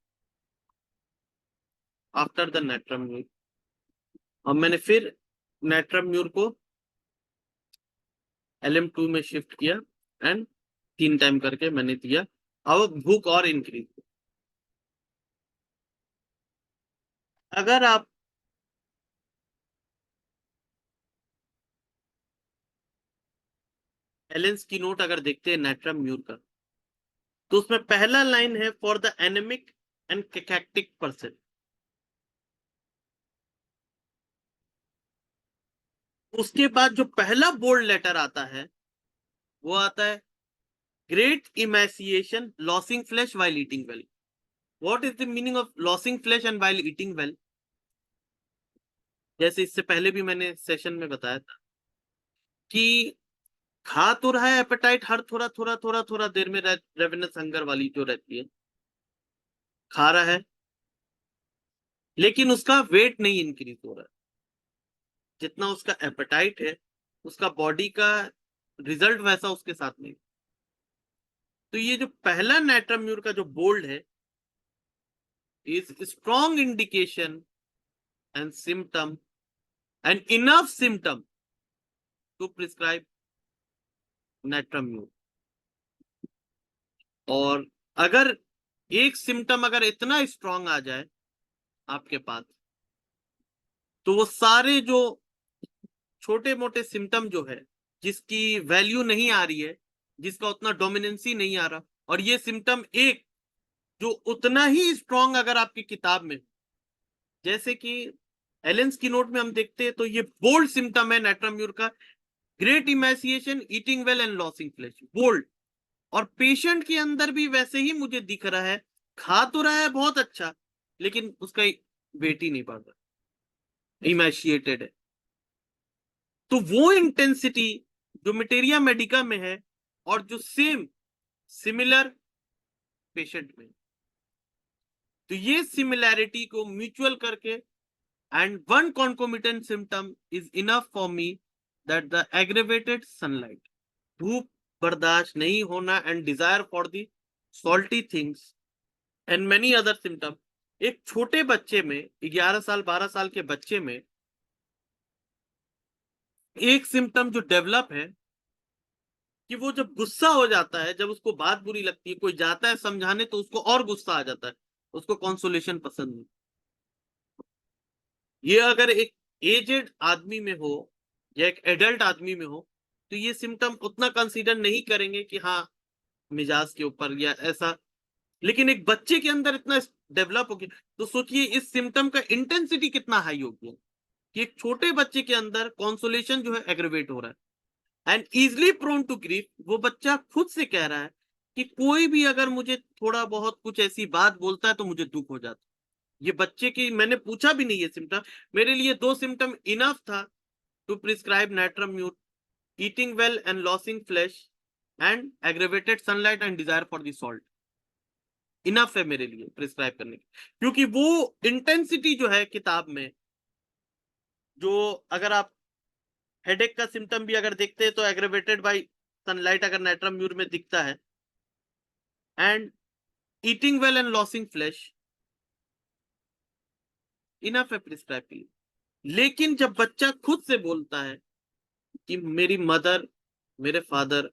आफ्टर द नेट्राम्यूर। और मैंने फिर नेट्राम्यूर को LM2 में शिफ्ट किया एंड 3 टाइम करके मैंने दिया। अब भूख और इंक्रीज। अगर आप एलेंस की नोट अगर देखते हैं नेट्राम्यूर का, तो उसमें पहला लाइन है for the anaemic and cachectic person. उसके बाद जो पहला बोल्ड लेटर आता है वो आता है great इमैसिएशन, losing flash while eating well. What is the meaning of losing flesh and while eating well? जैसे इससे पहले भी मैंने सेशन में बताया था कि खा तो रहा है, एपेटाइट हर थोड़ा थोड़ा थोड़ा थोड़ा देर में रेवेनस हंगर वाली जो रहती है, खा रहा है, लेकिन उसका वेट नहीं इंक्रीज हो रहा है। जितना उसका एपेटाइट है, उसका बॉडी का रिजल्ट वैसा उसके साथ नहीं। तो ये जो पहला नेट्राम्यूर का जो बोल्ड है is strong indication and symptom and enough symptom to prescribe natrum mur. और अगर एक सिम्टम अगर इतना स्ट्रॉन्ग आ जाए आपके पास, तो वो सारे जो छोटे मोटे सिम्टम जो है, जिसकी वैल्यू नहीं आ रही है, जिसका उतना डोमिनेंसी नहीं आ रहा, और ये सिम्टम एक जो उतना ही स्ट्रॉन्ग अगर आपकी किताब में, जैसे कि एलेंस की नोट में हम देखते हैं तो ये बोल्ड सिम्टम है नाइट्राम्यूर का, great emaciation, eating well and losing flesh, bold. और पेशेंट के अंदर भी वैसे ही मुझे दिख रहा है, खा तो रहा है बहुत अच्छा, लेकिन उसका वेट ही नहीं बढ़ रहा, इमेशिएटेड है। तो वो इंटेंसिटी जो मटेरिया मेडिका में है और जो सिमिलर पेशेंट में, तो ये सिमिलैरिटी को म्यूचुअल करके and one concomitant symptom is enough for me that the aggravated sunlight, धूप बर्दाश्त नहीं होना and desire for the salty things and many other symptom. एक छोटे बच्चे में, 11 साल 12 साल के बच्चे में एक सिम्टम जो डेवलप है कि वो जब गुस्सा हो जाता है, जब उसको बात बुरी लगती है, कोई जाता है समझाने तो उसको और गुस्सा आ जाता है, उसको कॉन्सोलेशन पसंद नहीं। ये अगर एक एजेड आदमी में हो या एक एडल्ट आदमी में हो तो ये सिम्टम उतना कंसीडर नहीं करेंगे कि हाँ मिजाज के ऊपर या ऐसा, लेकिन एक बच्चे के अंदर इतना डेवलप हो गया तो सोचिए इस सिम्टम का इंटेंसिटी कितना हाई हो गया कि एक छोटे बच्चे के अंदर कॉन्सोलेशन जो है एग्रेवेट हो रहा है and easily prone to grief. वो बच्चा खुद से कह रहा है कि कोई भी अगर मुझे थोड़ा बहुत कुछ ऐसी बात बोलता है तो मुझे दुख हो जाता है। ये बच्चे की मैंने पूछा भी नहीं, ये सिम्टम मेरे लिए 2 सिम्टम इनफ था to prescribe natrum mur, eating well and losing flesh and aggravated sunlight and desire for the salt, enough है मेरे लिए प्रिस्क्राइब करने की। क्योंकि वो इंटेंसिटी जो है किताब में, जो अगर आप हेडेक का सिम्टम भी अगर देखते हैं तो एग्रेवेटेड बाय सनलाइट अगर नाइट्राम्यूर में दिखता है and eating well and losing flash, enough है प्रिस्क्राइब के लिए। लेकिन जब बच्चा खुद से बोलता है कि मेरी मदर, मेरे फादर,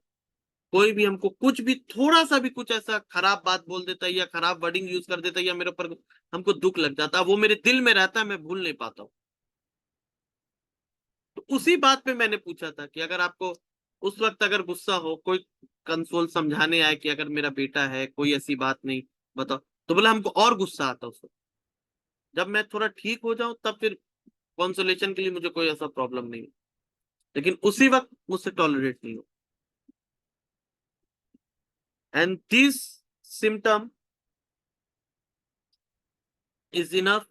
कोई भी हमको कुछ भी थोड़ा सा भी कुछ ऐसा खराब बात बोल देता है या खराब वर्डिंग यूज कर देता है या मेरे ऊपर हमको दुख लग जाता है, वो मेरे दिल में रहता है, मैं भूल नहीं पाता हूँ। तो उसी बात पे मैंने पूछा था कि अगर आपको उस वक्त अगर गुस्सा हो, कोई कंसोल समझाने आए कि अगर मेरा बेटा है कोई ऐसी बात नहीं बताओ, तो बोला हमको और गुस्सा आता उसको। जब मैं थोड़ा ठीक हो जाऊं तब फिर कंसोलेशन के लिए मुझे कोई ऐसा प्रॉब्लम नहीं, लेकिन उसी वक्त मुझसे टॉलरेट नहीं हो। And this symptom is enough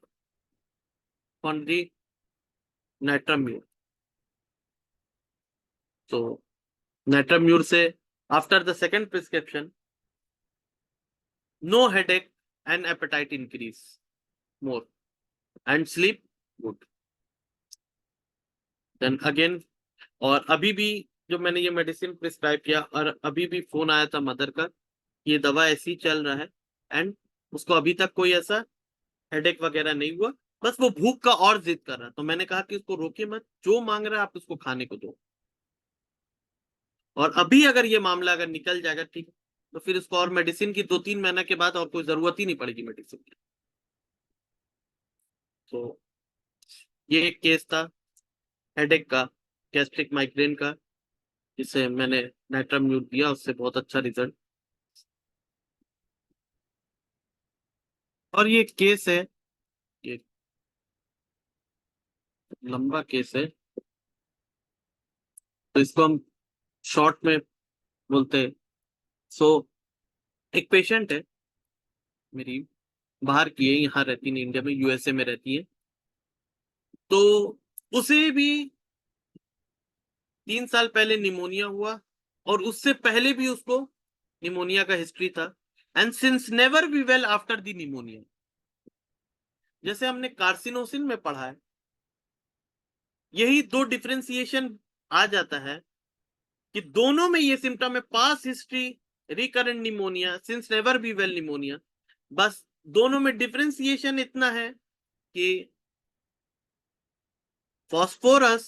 for the natrum mur. तो नाइट्राम्यूर से after the second prescription, no headache and appetite increase more and sleep good. Then again, और अभी भी जो मैंने ये मेडिसिन प्रिस्क्राइब किया और अभी भी फोन आया था मदर का, ये दवा ऐसी चल रहा है एंड उसको अभी तक कोई ऐसा हेडेक वगैरह नहीं हुआ, बस वो भूख का और जिद कर रहा है। तो मैंने कहा कि उसको रोके मत, जो मांग रहा है आप उसको खाने को दो। और अभी अगर ये मामला अगर निकल जाएगा ठीक, तो फिर इसको और मेडिसिन की 2-3 महीने के बाद और कोई जरूरत ही नहीं पड़ेगी मेडिसिन की। तो ये एक केस था हेडेक का, गैस्ट्रिक माइग्रेन का, जिसे मैंने नाइट्राम्यूर दिया, उससे बहुत अच्छा रिजल्ट। और ये केस है, ये लंबा केस है तो इसको हम शॉर्ट में बोलते हैं। सो एक पेशेंट है मेरी, बाहर की है, यहाँ रहती नहीं, इंडिया में, यूएसए में रहती है। तो उसे भी 3 साल पहले निमोनिया हुआ और उससे पहले भी उसको निमोनिया का हिस्ट्री था and since never be well after the pneumonia. जैसे हमने कार्सिनोसिन में पढ़ा है, यही 2 डिफरेंशिएशन आ जाता है कि दोनों में ये सिम्टम है, past history, recurrent pneumonia, since never be well pneumonia. बस दोनों में डिफरेंशिएशन इतना है कि phosphorus,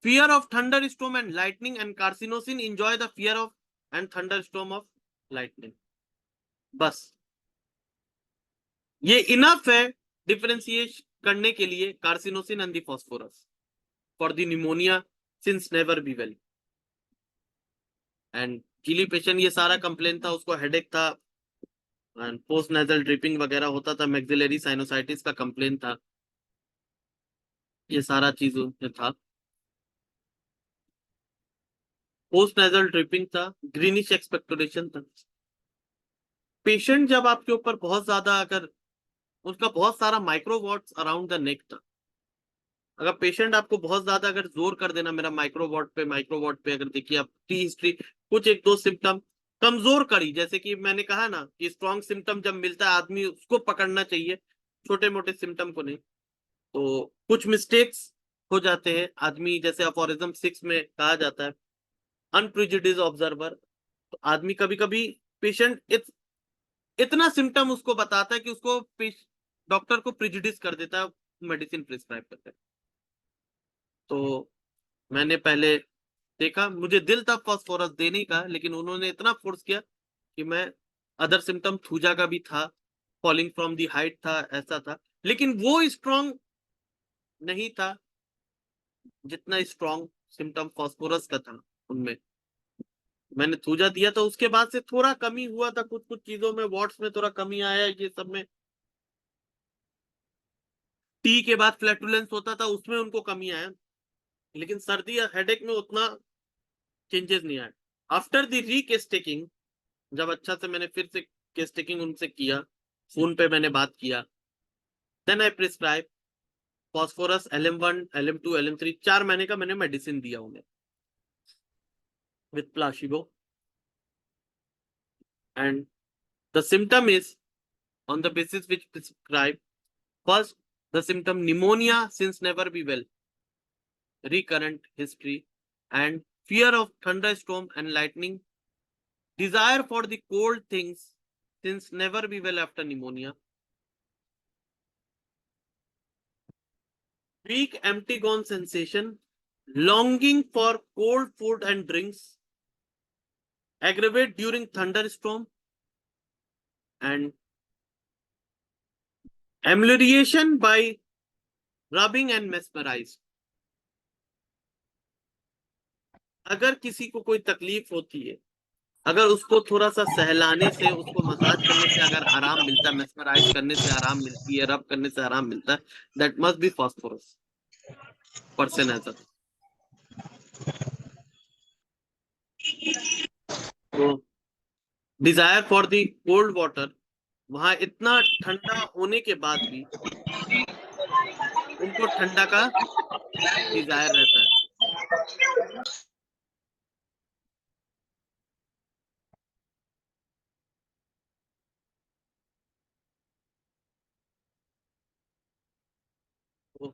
fear of thunderstorm and lightning, and carcinosin enjoy the fear of and thunderstorm of lightning। बस ये इनफ है डिफरेंशिएट करने के लिए carcinosin and the phosphorus for the pneumonia since never be well. And chilly patient, ये सारा complain था, उसको हेडेक था एंड पोस्ट नेजल ड्रिपिंग वगैरह होता था, मैक्सिलरी साइनोसाइटिस का कंप्लेन था। ये सारा चीज उसमें था। पोस्ट नेजल ड्रिपिंग था, ग्रीनिश एक्सपेक्टोरेशन था। पेशेंट जब आपके ऊपर बहुत ज्यादा, अगर उसका बहुत सारा माइक्रोवॉट्स अराउंड द नेक था, अगर पेशेंट आपको बहुत ज्यादा अगर जोर कर देना मेरा माइक्रोवॉट पे अगर देखिए आप टी हिस्ट्री, कुछ एक दो सिम्टम कमजोर करी, जैसे कि मैंने कहा ना कि स्ट्रॉन्ग सिम्टम जब मिलता है आदमी उसको पकड़ना चाहिए, छोटे मोटे सिम्टम को नहीं। तो कुछ मिस्टेक्स हो जाते हैं आदमी, जैसे अफोरिज्म 6 में कहा जाता है अनप्रिजुडिस ऑब्जर्वर। तो आदमी कभी कभी पेशेंट इतना सिम्टम उसको बताता है कि उसको डॉक्टर को प्रिजुडिस कर देता है, मेडिसिन प्रिस्क्राइब करता है। तो मैंने पहले देखा, मुझे दिल था फास्फोरस देने का, लेकिन उन्होंने इतना फोर्स किया कि मैं, अदर सिम्टम थूजा का भी था, फॉलिंग फ्रॉम दी हाइट था, ऐसा था, लेकिन वो स्ट्रॉन्ग नहीं था जितना स्ट्रॉन्ग सिम्टम फास्फोरस का था उनमें। मैंने थूजा दिया था, उसके बाद से थोड़ा कमी हुआ था, कुछ कुछ चीजों में, वॉट्स में थोड़ा कमी आया, ये सब में। टी के बाद फ्लैटुलेंस होता था, उसमें उनको कमी आया, लेकिन सर्दी या हेडेक में उतना चेंजेस नहीं आए। आफ्टर द रीकेस्टेकिंग, जब अच्छा से मैंने फिर से केस्टेकिंग उनसे किया, फोन पे मैंने बात किया, then I prescribe phosphorus LM1 LM2 LM3, 4 महीने का मैंने मेडिसिन दिया उन्हें with placebo. And the symptom is on the basis which prescribe, first the symptom pneumonia since never be well, recurrent history, and fear of thunderstorm and lightning, desire for the cold things since never be well after pneumonia, weak empty gone sensation, longing for cold food and drinks, aggravate during thunderstorm, and amelioration by rubbing and mesmerized। अगर किसी को कोई तकलीफ होती है, अगर उसको थोड़ा सा सहलाने से, उसको मसाज करने से अगर आराम मिलता है, मेस्मराइज करने से आराम मिलती है, रब करने से आराम मिलता है, that must be phosphorus person as. तो desire for the cold water, वहां इतना ठंडा होने के बाद भी उनको ठंडा का डिजायर रहता है। तो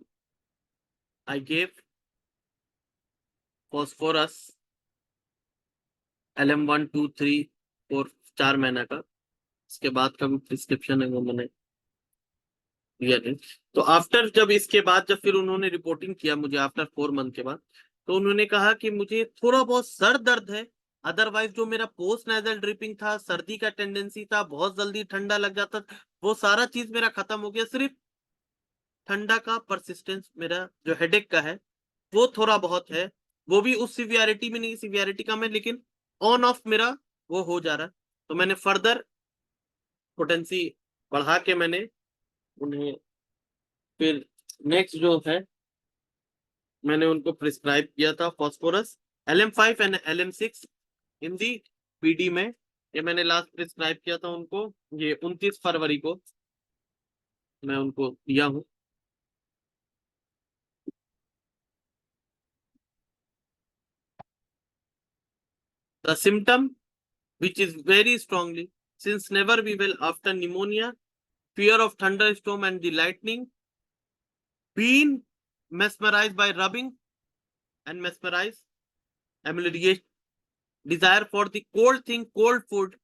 आई गेव फॉस्फोरस LM1 2 3 4, 4 महीना का। इसके बाद का भी प्रिस्क्रिप्शन है वो मैंने दिया नहीं। तो आफ्टर, जब इसके बाद जब फिर उन्होंने रिपोर्टिंग किया मुझे आफ्टर 4 मंथ के बाद, तो उन्होंने कहा कि मुझे थोड़ा बहुत सर दर्द है, अदरवाइज जो मेरा पोस्ट नेजल ड्रिपिंग था, सर्दी का टेंडेंसी था, बहुत जल्दी ठंडा लग जाता, वो सारा चीज मेरा खत्म हो गया। सिर्फ ठंडा का परसिस्टेंस मेरा जो हेडेक का है वो थोड़ा बहुत है, वो भी उस सिवियरिटी में नहीं, सिवियरिटी का में, लेकिन ऑन ऑफ मेरा वो हो जा रहा। तो मैंने फर्दर पोटेंसी बढ़ा के मैंने उन्हें फिर नेक्स्ट जो है मैंने उनको प्रिस्क्राइब किया था phosphorus LM5 and LM6 in the PD में। ये मैंने लास्ट प्रिस्क्राइब किया था उनको, ये 29 फरवरी को मैं उनको दिया हूँ। The symptom which is very strongly since never be well after pneumonia, fear of thunderstorm and the lightning, being mesmerized by rubbing and mesmerized, amelioration, desire for the cold thing, cold food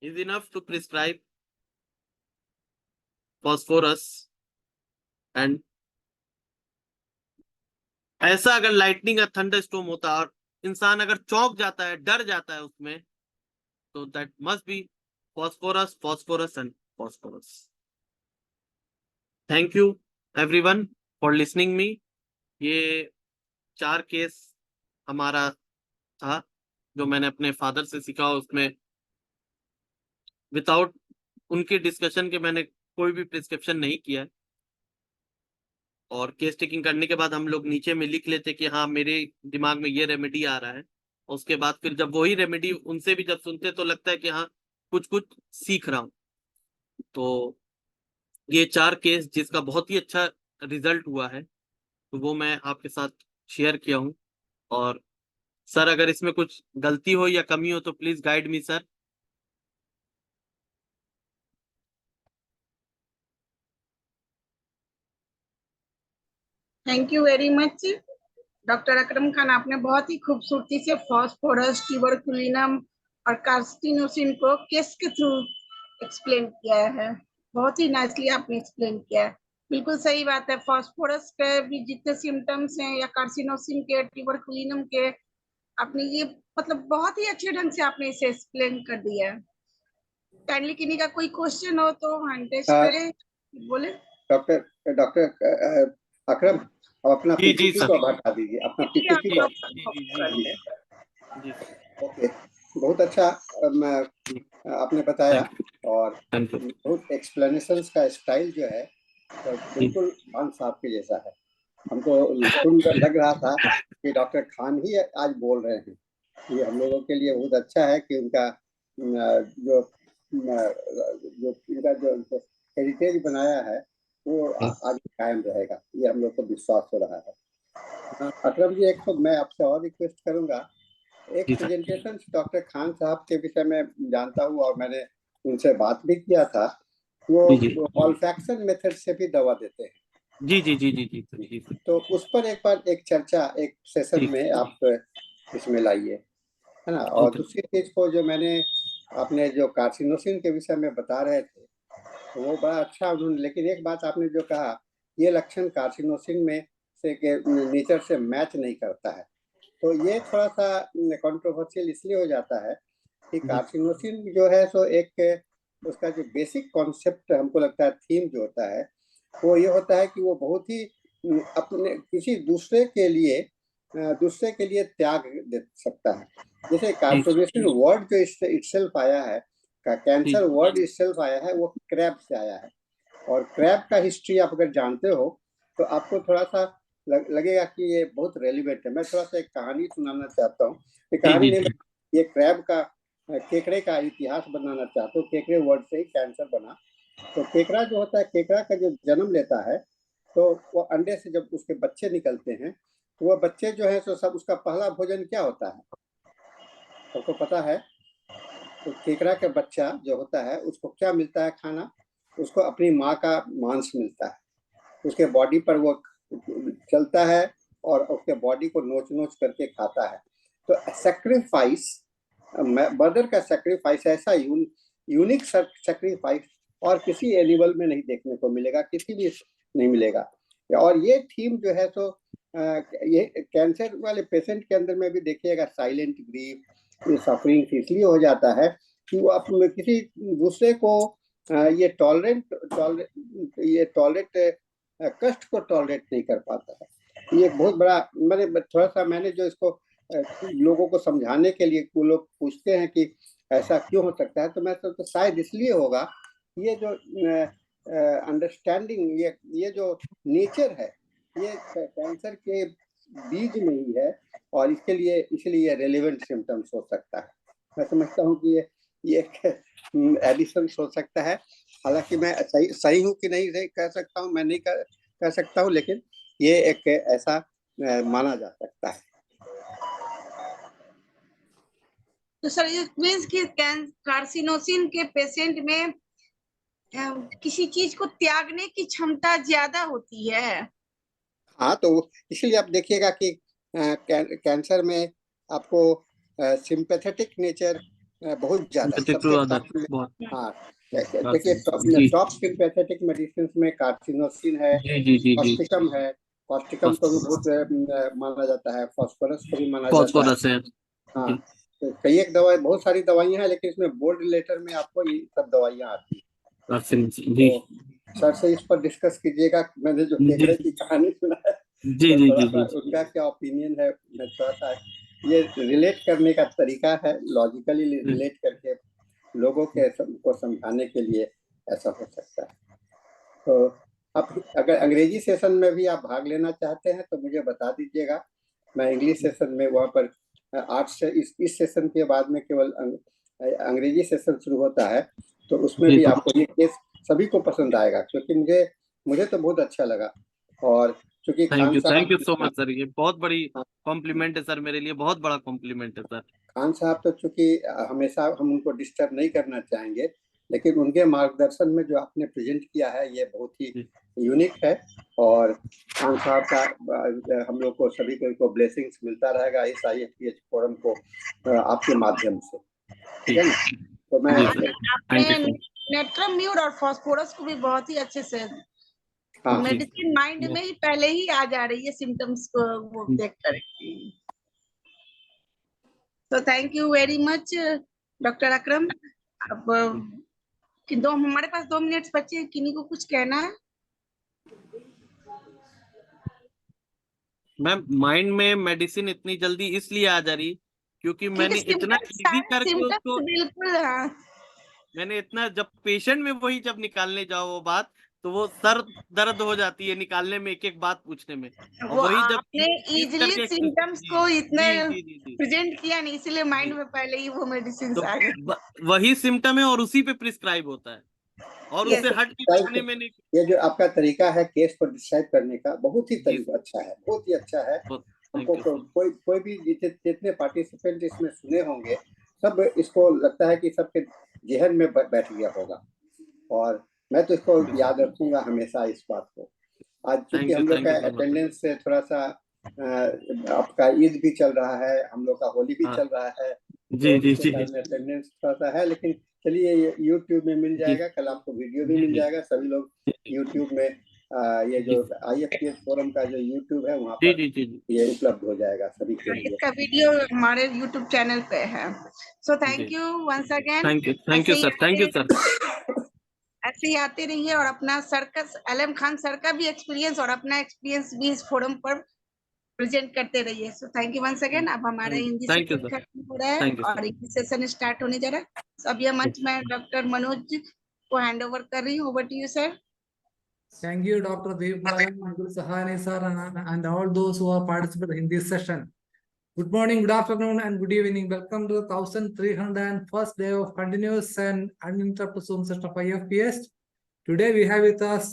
is enough to prescribe phosphorus। and ऐसा अगर lightning या thunderstorm होता है और इंसान अगर चौंक जाता है, डर जाता है उसमें, तो that must B phosphorus, phosphorus and phosphorus. Thank you everyone for listening me. ये 4 केस हमारा था जो मैंने अपने फादर से सीखा, उसमें विदाउट उनके डिस्कशन के मैंने कोई भी प्रिस्क्रिप्शन नहीं किया है। और केस टेकिंग करने के बाद हम लोग नीचे में लिख लेते कि हाँ मेरे दिमाग में ये रेमेडी आ रहा है। उसके बाद फिर जब वही रेमेडी उनसे भी जब सुनते तो लगता है कि हाँ कुछ कुछ सीख रहा हूँ। तो ये 4 केस जिसका बहुत ही अच्छा रिजल्ट हुआ है, तो वो मैं आपके साथ शेयर किया हूँ। और सर अगर इसमें कुछ गलती हो या कमी हो तो please guide me sir.
Thank you very much doctor Akram Khan. आपने बहुत ही खूबसूरती से फास्फोरस, ट्यूबरकुलिनम और कार्सिनोसिन को केस के थ्रू एक्सप्लेन किया है। बहुत ही नाइसली आपने एक्सप्लेन किया है। बिल्कुल सही बात है। फास्फोरस के भी जितने सिम्टम्स हैं या कार्सिनोसिन के, ट्यूबरकुलिनम के, आपने ये मतलब बहुत ही अच्छे ढंग से आपने इसे एक्सप्लेन कर दिया है। काइंडली किन्हीं का कोई क्वेश्चन हो तो हैंड रेज करें, बोले।
डॉक्टर डॉक्टर अकरम, अब अपना
जी जी
पीपीटी
सर।
को हटा दीजिए, अपना
ठीक है, आप
पीपीटी को
लोग
जी
कर
जी
लें।
जी
ओके, बहुत अच्छा आपने बताया।
थैंक
और
थैंक यू।
बहुत एक्सप्लेनेशंस का स्टाइल जो है तो बिल्कुल खान साहब के जैसा है। हमको सुनकर लग रहा था कि डॉक्टर खान ही आज बोल रहे हैं। ये हम लोगों के लिए बहुत अच्छा है कि उनका जो जो इनका जो हेरिटेज बनाया है वो आगे कायम रहेगा, ये हम लोग को विश्वास हो रहा है। अकरम जी, एक तो मैं आपसे और रिक्वेस्ट करूंगा, एक
जी सर।
प्रेजेंटेशन डॉक्टर खान साहब के विषय में जानता हूँ और मैंने उनसे बात भी किया था। वो
जी जी
ऑल्फैक्शन मेथड से भी दवा देते हैं।
जी जी जी जी जी सर। जी सर।
तो उस पर एक बार एक चर्चा एक सेशन
ठीक।
में आप इसमें लाइए, है ना। और
ओके।
दूसरी चीज को जो मैंने आपने जो कार्सिनोसिन के विषय में बता रहे थे तो वो बड़ा अच्छा उन्होंने, लेकिन एक बात आपने जो कहा ये लक्षण कार्सिनोसिन में से के नेचर से मैच नहीं करता है, तो ये थोड़ा सा कंट्रोवर्शियल इसलिए हो जाता है कि कार्सिनोसिन जो है सो एक उसका जो बेसिक कॉन्सेप्ट हमको लगता है थीम जो होता है वो ये होता है कि वो बहुत ही अपने किसी दूसरे के लिए त्याग दे सकता है। जैसे कार्सिनोसिन वर्ड जो इटसेल्फ आया है, का कैंसर वर्ड इटसेल्फ आया है, वो क्रैब से आया है। और क्रैब का हिस्ट्री आप अगर जानते हो तो आपको थोड़ा सा लगेगा कि ये बहुत रेलिवेंट है। मैं थोड़ा सा एक कहानी सुनाना चाहता हूँ। ये
जी
कहानी
जी
नहीं, ये क्रैब का केकड़े का इतिहास बनाना चाहता हूँ। केकड़े वर्ड से ही कैंसर बना। तो केकड़ा जो होता है, केकड़ा का जो जन्म लेता है तो वो अंडे से जब उसके बच्चे निकलते हैं तो वह बच्चे जो है तो सब उसका पहला भोजन क्या होता है, सबको पता है। तो केकड़ा का बच्चा जो होता है उसको क्या मिलता है खाना, उसको अपनी माँ का मांस मिलता है। उसके बॉडी पर वो चलता है और उसके बॉडी को नोच नोच करके खाता है। तो सेक्रीफाइस, मदर का सेक्रीफाइस ऐसा यूनिक सेक्रीफाइस और किसी एनिमल में नहीं देखने को मिलेगा, किसी भी नहीं मिलेगा। और ये थीम जो है तो ये कैंसर वाले पेशेंट के अंदर में भी देखिएगा, साइलेंट ग्रीफ, ये सफरिंग इसलिए हो जाता है कि वो अपने किसी दूसरे को ये टॉलरेट कष्ट को टॉलरेट नहीं कर पाता है। ये बहुत बड़ा, मैंने जो इसको लोगों को समझाने के लिए वो लोग पूछते हैं कि ऐसा क्यों हो सकता है, तो मैं तो शायद इसलिए होगा, ये जो अंडरस्टैंडिंग, ये जो नेचर है ये कैंसर के बीज में ही है और इसलिए रेलेवेंट सिम्टम्स हो सकता है। मैं समझता हूँ कि ये एक एडिशन हो सकता है। हालांकि मैं सही हूँ कि नहीं सही कह सकता हूँ, मैं नहीं कह सकता हूँ, लेकिन ये एक ऐसा माना जा सकता है।
तो सर ये मीन्स कि कार्सिनोसिन के पेशेंट में किसी चीज को त्यागने की क्षमता ज्यादा होती है।
हाँ, तो इसलिए आप देखिएगा कि कैंसर में आपको सिंपैथेटिक नेचर बहुत ज्यादा सबसे टॉप में।
बहुत।
हाँ, देखिए
जी
टॉप सिंपैथेटिक मेडिसिन में कार्सिनोसिन है,
जी जी जी जी।
कॉस्टिकम है। कॉस्टिकम को भी बहुत माना जाता है, फास्फोरस को भी माना जाता है।
फास्फोरस है।
हाँ, तो कई एक दवाई, बहुत सारी दवाइयां हैं, लेकिन इसमें बोल्ड लेटर में आपको ये सब दवाइयां आती हैं।
जी
तो सर से इस पर डिस्कस कीजिएगा। मैंने जो केकड़े की कहानी सुना है
जी
तो
जी
थोड़ा
जी
सा
जी
उनका क्या ओपिनियन है, मैं थोड़ा सा ये रिलेट करने का तरीका है, लॉजिकली रिलेट करके लोगों के को समझाने के लिए ऐसा हो सकता है। तो अब अगर अंग्रेजी सेशन में भी आप भाग लेना चाहते हैं तो मुझे बता दीजिएगा, मैं इंग्लिश सेशन में वहाँ पर 8 से इस सेशन के बाद में केवल अंग्रेजी सेशन शुरू होता है, तो उसमें
जी
भी
सर।
आपको ये केस सभी को पसंद आएगा, क्योंकि मुझे तो बहुत अच्छा लगा। और क्योंकि
thank
Khan
you so much sir, ये बहुत बड़ी
हाँ।
कॉम्प्लीमेंट है सर, मेरे लिए बहुत बड़ा कॉम्प्लीमेंट है सर।
खान साहब तो चूंकि हमेशा हम उनको डिस्टर्ब नहीं करना चाहेंगे, लेकिन उनके मार्गदर्शन में जो आपने प्रेजेंट किया है ये बहुत ही यूनिक है। और खान साहब का हम लोग को सभी को ब्लेसिंग्स मिलता रहेगा इस IFPH फोरम को आपके माध्यम से, ठीक है ना? तो मैं
जी सर, थैंक यू
आपने
सर।
नेट्रम्यूर और फास्फोरस को भी बहुत ही अच्छे से
हाँ
मेडिसिन माइंड में ही पहले ही आ जा रही है सिम्टम्स को वो देख कर। तो thank you very much doctor Akram. अब हमारे पास 2 मिनट्स बचे हैं, किन्हीं को कुछ कहना है?
मैम माइंड में मेडिसिन इतनी जल्दी इसलिए आ जा रही क्योंकि
क्योंकि
मैंने इतना
सिम्टम्स
इजी
सारे
करके
सिम्टम्स
उसको,
बिल्कुल हाँ।
मैंने इतना, जब पेशेंट में वही जब निकालने जाओ वो बात, तो वो सर दर्द हो जाती है निकालने में, एक एक बात पूछने में। और
वो
वही जब
आपने
इस
इजीली
करके
सिम्टम्स
जी
को इतने
जी जी जी जी
प्रेजेंट किया नहीं, इसलिए माइंड
जी,
में पहले ही वो मेडिसिन
तो
आ गए।
वही सिम्टम है और उसी पे प्रिस्क्राइब होता है, और
यस,
उससे हट के खाने में नहीं।
ये जो आपका तरीका है केस को डिस्क्राइब करने का, बहुत ही
जी
तरीका अच्छा है, बहुत ही अच्छा है। हमको
थैंक यू सर।
कोई भी जितने पार्टिसिपेंट इसमें सुने होंगे, सब इसको लगता है कि सबके जहन में बैठ गया होगा, और मैं तो इसको याद रखूंगा हमेशा इस बात को। आज चूंकि हम लोग
थैंक
का
यू सो मच।
अटेंडेंस से थोड़ा सा आपका ईद भी चल रहा है, हम लोग का होली भी
हाँ।
चल रहा है,
जी
तो
जी
इसके
जी
कारण अटेंडेंस थोड़ा सा है, लेकिन चलिए ये यूट्यूब में मिल
जी
जाएगा, कल आपको वीडियो भी
जी
मिल
जी
जाएगा, सभी लोग यूट्यूब में ये
जी
जो IFPH फोरम का जो यूट्यूब है वहाँ
जी
पर
जी जी जी
ये उपलब्ध हो जाएगा सभी के लिए।
इसका वीडियो हमारे YouTube चैनल पे है। So thank
ji.
You once again.
Thank you sir, thank you sir.
ऐसे ही आते रहिए, और अपना सर का, LM खान सर का भी एक्सपीरियंस और अपना एक्सपीरियंस भी इस फोरम पर प्रेजेंट करते रहिए। So thank you once again. अब हमारा Hindi
thank you
session
sir,
खत्म हो रहा है
थैंक यू सर।
और इंग्लिश सेशन स्टार्ट होने जा रहा है। So, अब यह मंच मैं डॉक्टर मनोज को हैंड ओवर कर रही हूँ। Over to you sir.
Thank you, Dr. Deepmalan, Guru Sahani sir, and all those who have participated in this session. Good morning, good afternoon, and good evening. Welcome to the 1301st day of continuous and uninterrupted Zoom session of IFPS. Today we have with us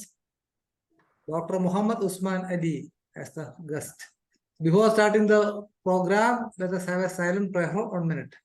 Dr. Muhammad Usman Ali as the guest. Before starting the program, let us have a silent prayer for 1 minute.